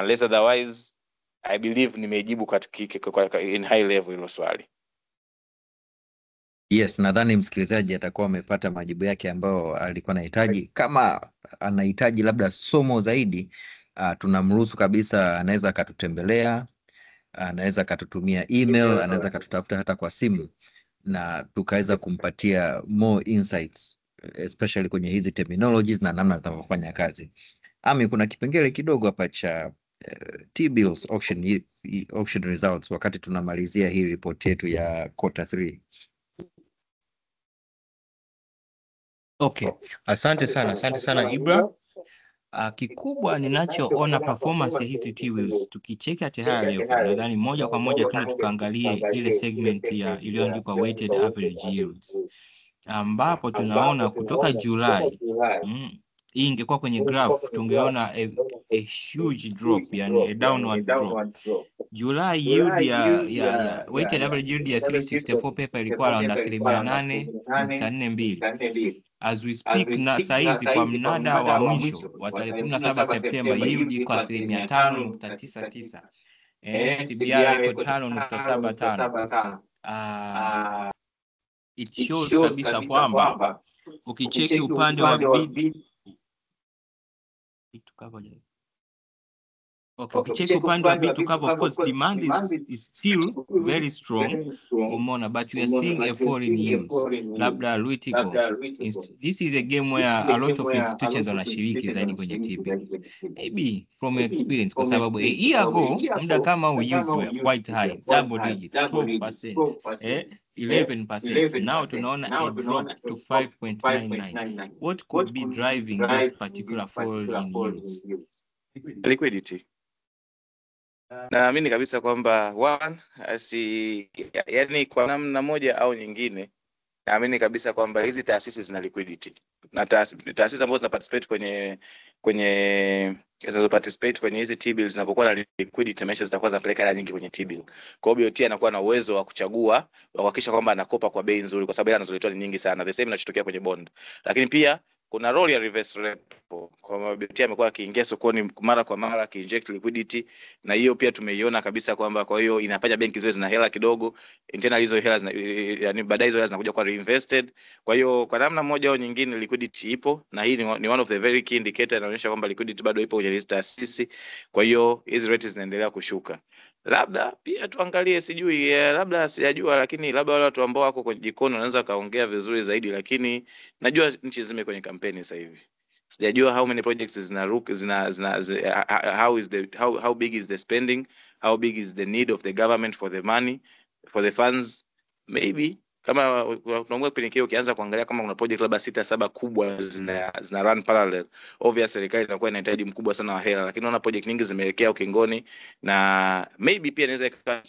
Unless otherwise I believe nimejibu katika in high level hilo swali. Yes, nadhani msikilizaji atakuwa amepata majibu yake ambayo alikuwa anahitaji. Kama anahitaji labda somo zaidi, tunamruhusu kabisa, anaweza akatutembelea, anaweza akatutumia email, anaweza akatutafuta hata kwa simu na tukaweza kumpatia more insights especially kwenye hizi terminologies na namna zinavyofanya kazi. Ami, kuna kipengele kidogo hapa cha T-bills auction results wakati tunamalizia hii report yetu ya quarter 3. Okay, asante sana Ibra. Kikubwa ninachoona performance hizi T-bills tukicheki at higher level, nadhani moja kwa moja tuende tukaangalie ile segment ya iliyoandikwa weighted average yields, ambapo tunaona kutoka July, hii ingekuwa kwenye graph tungeona a huge drop, yani a downward drop. July yield ya weighted average yield ya 364 paper ilikuwa around 8.42. As we speak na saizi kwa mnada wa mwisho wa tarehe 17 Septemba yield iko 5.99. CBR iko 5.75. It shows kabisa kwamba ukicheki upande wa bid ukicheki upande wa bid to cover, of course demand is still very strong, umeona, but we are seeing a fall in yields. Labda Luitico, this is a game where a lot of institutions wanashiriki zaidi kwenye T-bills. Maybe from your experience, kwa sababu a year ago muda kama yields were quite high, double digits, 12%, 11%. Now tunaona a drop to 5.99. What could be driving this particular fall in yields? Liquidity. Naamini kabisa kwamba yani kwa namna moja au nyingine, naamini kabisa kwamba hizi taasisi zina liquidity. Na taasisi ambazo zina participate kwenye hizi T-bills zinapokuwa na liquidity, mesha zitakuwa zinapeleka hela nyingi kwenye T-bill. Kwa hiyo BOT anakuwa na uwezo wa kuchagua, kuhakikisha kwamba anakopa kwa bei nzuri kwa sababu hela anazotoa ni nyingi sana. The same inachotokea kwenye bond. Lakini pia kuna role ya reverse repo. Kwa BOT amekuwa akiingia sokoni mara kwa mara ki-inject liquidity, na hiyo pia tumeiona kabisa kwamba kwa hiyo inafanya benki ziwe zina hela kidogo, internal hizo hela yani baadaye hizo hela zinakuja kwa reinvested. Kwa hiyo kwa namna moja au nyingine liquidity ipo, na hii ni one of the very key indicator inaonyesha kwamba liquidity bado ipo kwenye hizi taasisi. Kwa hiyo hizi rates zinaendelea kushuka. Labda pia tuangalie, sijui labda sijajua, lakini labda wale watu ambao wako kwenye jikoni wanaweza kaongea vizuri zaidi, lakini najua nchi zime kwenye kampeni sasa hivi. Sijajua how many projects how big is the spending, how big is the need of the government for the money, for the funds. Maybe kama tunaongea kwenye kile, ukianza kuangalia kama kuna project labda 6-7 kubwa zina run parallel, obviously serikali inakuwa inahitaji mkubwa sana wa hela, lakini unaona project nyingi zimeelekea ukingoni, na maybe pia inaweza ikawa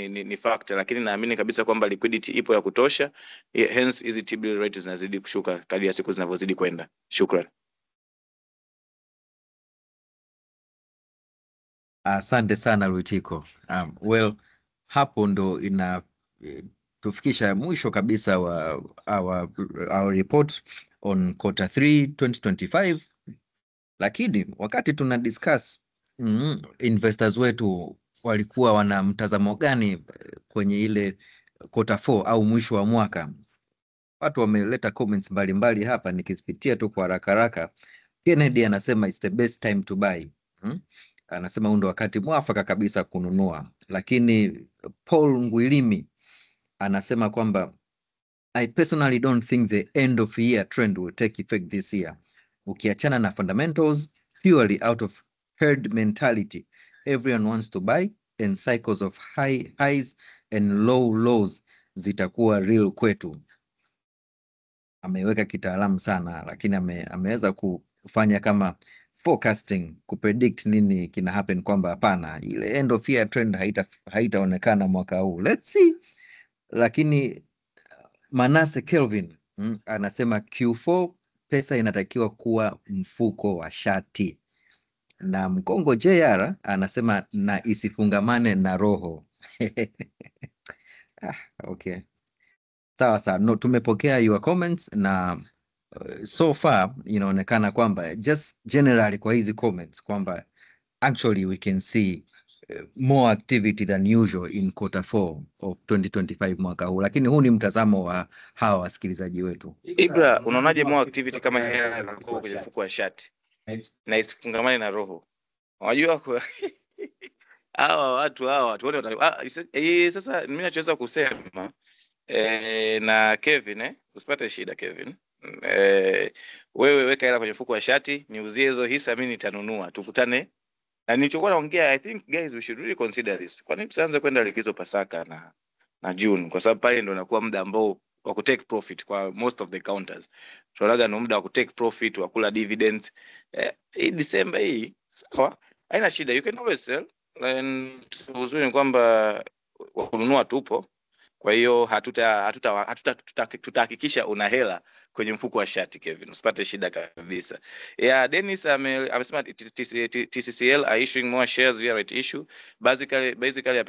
ni factor, lakini naamini kabisa kwamba liquidity ipo ya kutosha, hence hizi T-bill rates zinazidi kushuka kadri ya siku zinavyozidi kwenda. Shukrani. Asante sana Luitico. Well, hapo ndo tufikisha mwisho kabisa wa our report on quarter 3 2025. Lakini wakati tuna discuss investors wetu walikuwa wana mtazamo gani kwenye ile quarter 4 au mwisho wa mwaka, watu wameleta comments mbalimbali hapa, nikizipitia tu kwa haraka haraka. Kennedy anasema it's the best time to buy. Anasema huu ndo wakati mwafaka kabisa kununua. Lakini Paul Ngwilimi anasema kwamba I personally don't think the end of year trend will take effect this year. Ukiachana na fundamentals, purely out of herd mentality, everyone wants to buy and cycles of highs and lows zitakuwa real kwetu. Ameweka kitaalamu sana, lakini ameweza kufanya kama forecasting, kupredict nini kina happen, kwamba hapana, ile end of year trend haitaonekana mwaka huu. Let's see. Lakini Manase Kelvin anasema Q4 pesa inatakiwa kuwa mfuko wa shati, na Mkongo JR anasema na isifungamane na roho. Okay, sawa. No, tumepokea your comments na so far inaonekana kwamba just generally kwa hizi comments kwamba actually we can see more activity than usual in Q4 of 2025 mwaka huu, lakini huu ni mtazamo wa hawa wasikilizaji wetu. Ibra, unaonaje more activity kama hela inakuwa kwenye mfuko wa shati na isifungamane na roho? Unajua kwa hawa watu wote sasa mimi nachoweza kusema na Kevin usipate shida Kevin. Wewe weka hela kwenye mfuko wa shati, niuzie hizo hisa, mimi nitanunua, tukutane. Na nilichokuwa naongea, I think guys we should really consider this. Kwa nini tuanze kwenda likizo Pasaka na June? Kwa sababu pale ndo inakuwa muda ambao wa ku take profit kwa most of the counters. Tunaga ni muda wa ku take profit, wa kula dividends. Hii December hii sawa, haina shida, you can always sell. And uzuri ni kwamba kununua tupo. Kwa hiyo tutahakikisha una hela kwenye mfuko wa shati Kevin, usipate shida kabisa. Dennis amesema TCCL are issuing more shares via right issue, basically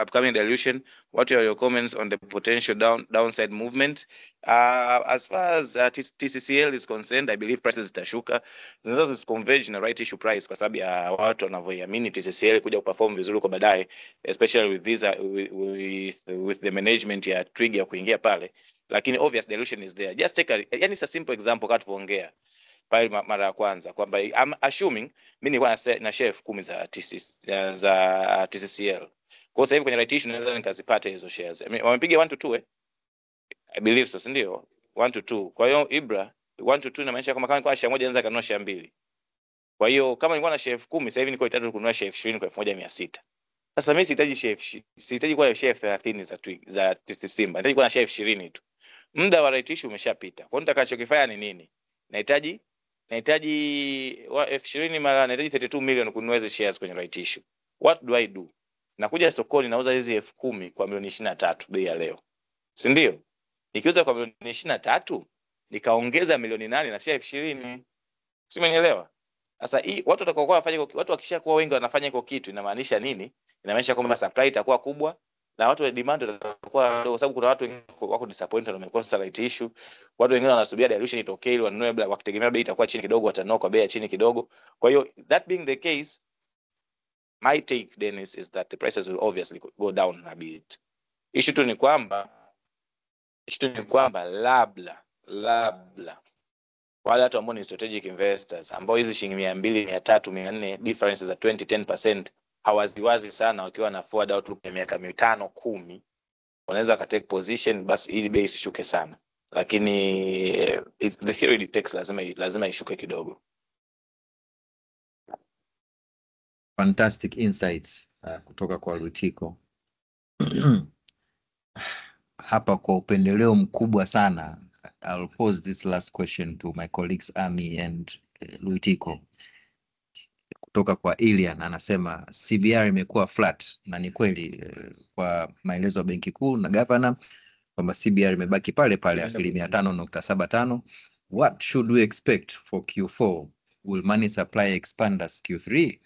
upcoming dilution. What are your comments on the potential downside movement? As far as TCCL is concerned, I believe prices zitashuka. Zinaweza converge na right issue price kwa sababu ya watu wanavyoamini TCCL kuja kuperform vizuri kwa baadaye, especially with these with the management ya Trigger ya kuingia pale. Lakini obvious dilution is there. Just take yani it's a simple example kama tuongea pale mara ya kwanza kwamba I'm assuming mimi nilikuwa na share 10 za TCCL. Kwa sasa hivi kwenye right issue naweza nikazipata hizo shares. Wamepiga 1 to 2 I believe so, ndio 1 to 2. Kwa hiyo Ibra 1 to 2 inamaanisha kama kwa share moja anaweza kanunua share mbili. Kwa hiyo kama nilikuwa na share 10 sasa hivi niko tayari kununua share 20 kwa 1600. Sasa mimi sihitaji kuwa na share 30 za Simba. Nahitaji kuwa na share 20 tu. Muda wa right issue umeshapita. Kwa hiyo nitakachokifanya ni nini? Nahitaji 20 mara nahitaji 32 million kununua hizo shares kwenye right issue. What do I do? Nakuja sokoni nauza hizi 10,000 kwa milioni 23 bei ya leo. Si ndio? Nikiuza kwa milioni 23, nikaongeza milioni 8 na share 20. Si umenielewa? Sasa hii watu watakaokuwa wafanye, watu wakishakuwa wengi wanafanya hiko kitu, inamaanisha nini? Inamaanisha kwamba supply itakuwa kubwa na watu wa demand itakuwa ndogo, sababu kuna watu wako disappointed wamekosa right issue. Watu wengine wanasubia dilution itokee ili wanunue, bila wakitegemea bei itakuwa chini kidogo, watanunua kwa bei ya chini kidogo. Kwa hiyo that being the case, my take Dennis is that the prices will obviously go down a bit. Issue tu ni kwamba labda wale watu ambao ni strategic investors ambao hizi shilingi 200, 300, 400 differences za 20-10% hawaziwazi sana, wakiwa na forward outlook ya miaka 5, 10 wanaweza ka take position basi ili bei isishuke sana, lakini the theory dictates lazima ishuke kidogo. Fantastic insights kutoka kwa Lutiko. Hapa kwa upendeleo mkubwa sana, I'll pose this last question to my colleagues Ami and Lutiko. Kutoka kwa Ilian anasema CBR imekuwa flat, na ni kweli kwa maelezo ya Benki Kuu na Governor kwamba CBR imebaki pale pale 5.75. What should we expect for Q4? Will money supply expand as Q3?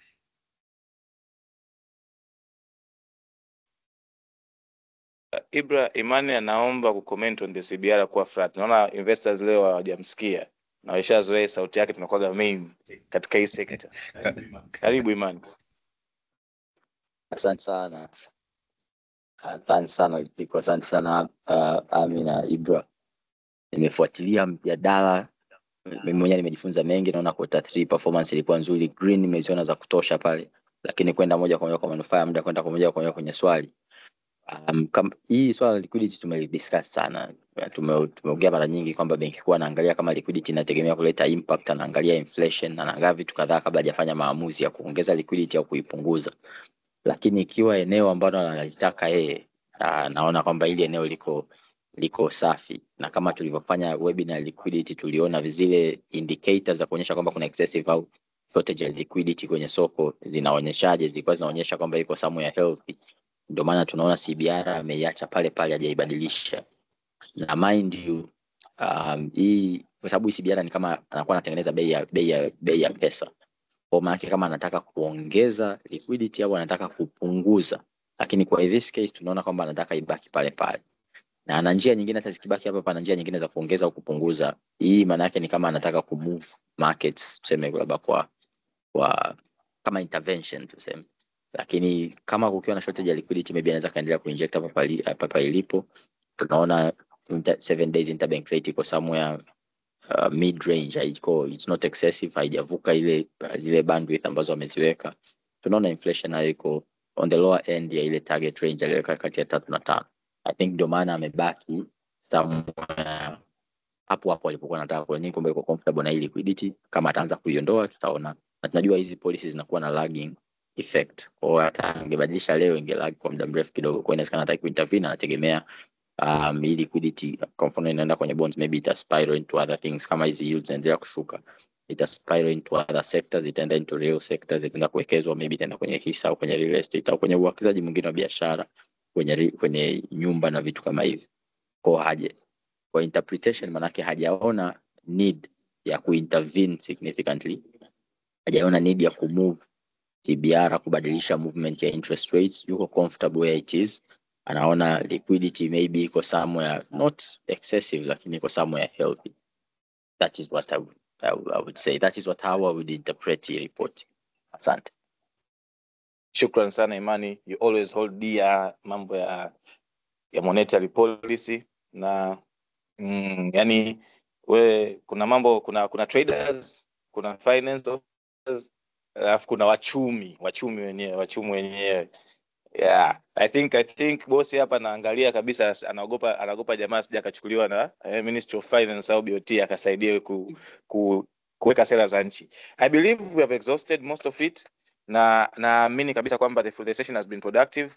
Ibra Imani anaomba kucomment on the CBR kuwa flat. Naona investors leo hawajamsikia na washazoea sauti yake, tumekuwa main katika hii sector. Karibu Imani. Asante sana. Asante sana Ami na Ibra. Nimefuatilia mjadala, mimi mwenyewe nimejifunza mengi. Naona Q3 performance ilikuwa nzuri, green nimeziona za kutosha pale, lakini kwenda moja kwa moja kwa manufaa ya muda, kwenda kwa moja kwa moja kwenye swali. Hii swala la liquidity tumelidiscuss sana. Tumeongea mara nyingi kwamba benki kuu anaangalia kama liquidity inategemea kuleta impact, anaangalia inflation, anaangalia vitu kadhaa kabla hajafanya maamuzi ya kuongeza liquidity au kuipunguza. Lakini ikiwa eneo ambalo analitaka yeye, naona kwamba hili eneo liko safi, na kama tulivyofanya webinar liquidity tuliona zile indicators za kuonyesha kwamba kuna excessive au shortage ya liquidity kwenye soko zinaonyeshaje, zilikuwa zinaonyesha kwamba iko somewhere healthy. Ndio maana tunaona CBR ameiacha pale pale, hajaibadilisha. Na mind you, hii kwa sababu CBR ni kama anakuwa anatengeneza bei ya pesa. Kwa maana kama anataka kuongeza liquidity au anataka kupunguza, lakini kwa this case tunaona kwamba anataka ibaki pale pale. Na ana njia nyingine, hata zikibaki hapa pana njia nyingine za kuongeza au kupunguza. Hii maana yake ni kama anataka kumove markets, tuseme labda kwa kama intervention tuseme. Lakini kama kukiwa na shortage ya liquidity, maybe anaweza kaendelea kuinject hapa ilipo. Tunaona 7 days interbank rate iko somewhere mid range, it's not excessive, haijavuka zile bandwidth ambazo wameziweka. Tunaona inflation nayo iko on the lower end ya ile target range aliyoweka kati ya 3 na 5. I think ndio maana amebaki somewhere hapo alipokuwa anataka, kwa nini kwamba yuko comfortable na ile liquidity. Kama ataanza kuiondoa tutaona, na tunajua hizi policies zinakuwa na lagging effect. Kwa hata angebadilisha leo ingelag kwa muda mrefu kidogo, kwa inawezekana hata kuintervene, anategemea hii liquidity kwa mfano inaenda kwenye bonds, maybe ita spiral into other things. Kama hizi yields zinaendelea kushuka, ita spiral into other sectors, itaenda into real sectors, itaenda kuwekezwa, maybe itaenda kwenye hisa au kwenye real estate au kwenye uwekezaji mwingine wa biashara, kwenye nyumba na vitu kama hivi. Kwa interpretation manake hajaona need ya kuintervene significantly, hajaona need ya kumove CBR kubadilisha movement ya interest rates. Yuko comfortable where it is. Anaona liquidity maybe iko somewhere not excessive, lakini iko somewhere healthy. That is what I would say. That is how I would interpret the report. Asante. Shukran sana Imani, you always hold dear mambo ya monetary policy. Na yani kuna mambo, kuna traders, kuna finance officers, alafu kuna wachumi wenyewe. Yeah, I think bosi hapa naangalia kabisa anaogopa jamaa sija kachukuliwa na Ministry of Finance au BOT akasaidia kuweka sera za nchi. I believe we have exhausted most of it, na naamini kabisa kwamba the session has been productive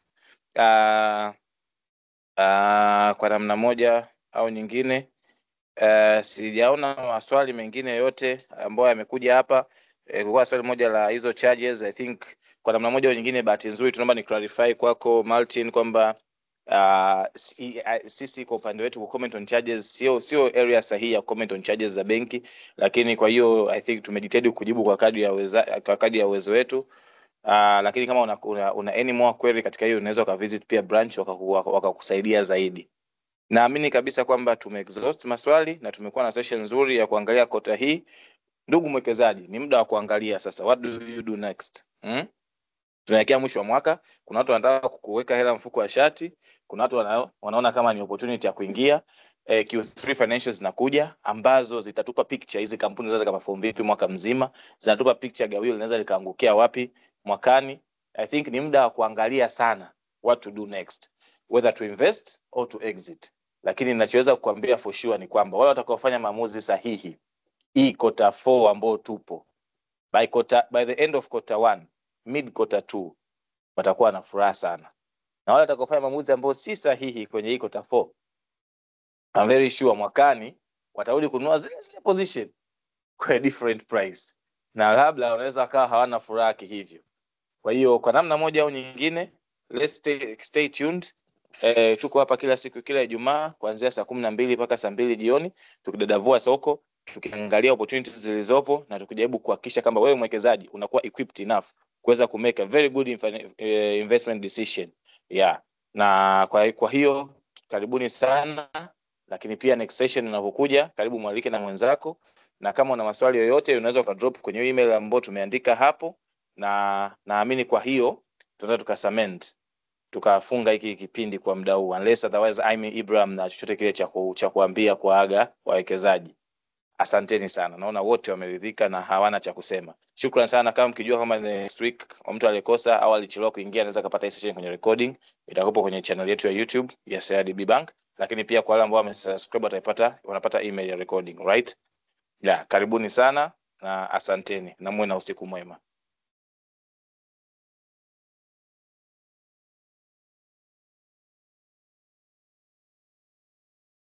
kwa namna moja au nyingine. Sijaona maswali mengine yote ambayo yamekuja hapa. Kwa swali moja la hizo charges, I think kwa namna moja au nyingine, bahati nzuri tunaomba ni clarify kwako Martin kwamba sisi kwa upande wetu ku comment on charges sio area sahihi ya comment on charges za benki, lakini kwa hiyo I think tumejitahidi kujibu kwa kadri ya uwezo wetu. Lakini kama una any more query katika hiyo, unaweza ukavisit pia branch wakakusaidia zaidi. Naamini kabisa kwamba tumeexhaust maswali na tumekuwa na session nzuri ya kuangalia kota hii. Ndugu mwekezaji, ni muda wa kuangalia sasa, what do you do next? Tunaelekea mwisho wa mwaka. Kuna watu wanataka kuweka hela mfuko wa shati, kuna watu wanaona kama ni opportunity ya kuingia. Q3 financials zinakuja ambazo zitatupa picture hizi kampuni zinaweza kama perform vipi mwaka mzima, zinatupa picture gawio linaweza likaangukia wapi mwakani. I think ni muda wa kuangalia sana what to do next, whether to invest or to exit. Lakini ninachoweza kukuambia for sure ni kwamba wale watakaofanya maamuzi sahihi hii quarter 4 ambao tupo, by the end of quarter 1, mid quarter 2, watakuwa na furaha sana. Na wale watakaofanya maamuzi ambao si sahihi kwenye hii quarter 4, I'm very sure mwakani watarudi kununua zile position kwa different price, na labda wanaweza kaa hawana furaha hivyo. Kwa hiyo kwa namna moja au nyingine, let's stay tuned. Tuko hapa kila siku, kila Ijumaa kuanzia saa 12 mpaka saa 2 jioni, tukidadavua soko, tukiangalia opportunities zilizopo, na tukijaribu kuhakikisha kama wewe mwekezaji unakuwa equipped enough kuweza ku make a very good investment decision. Yeah. Na kwa hiyo karibuni sana, lakini pia next session inapokuja karibu mwalike na mwenzako, na kama una maswali yoyote unaweza ukadrop kwenye email ambayo tumeandika hapo, na naamini kwa hiyo tunaweza tukasament tukafunga hiki kipindi kwa muda huu, unless otherwise I'm Ibrahim na chochote kile cha kuambia kuaga wawekezaji. Asanteni sana. Naona wote wameridhika na hawana cha kusema. Shukrani sana. Kama mkijua kama next week mtu alikosa au alichelewa kuingia, anaweza kupata hii session kwenye recording. Itakuwa kwenye channel yetu ya YouTube ya CRDB Bank. Lakini pia kwa wale ambao wamesubscribe wanapata email ya recording, right? Ya, karibuni sana na asanteni na muwe na usiku mwema.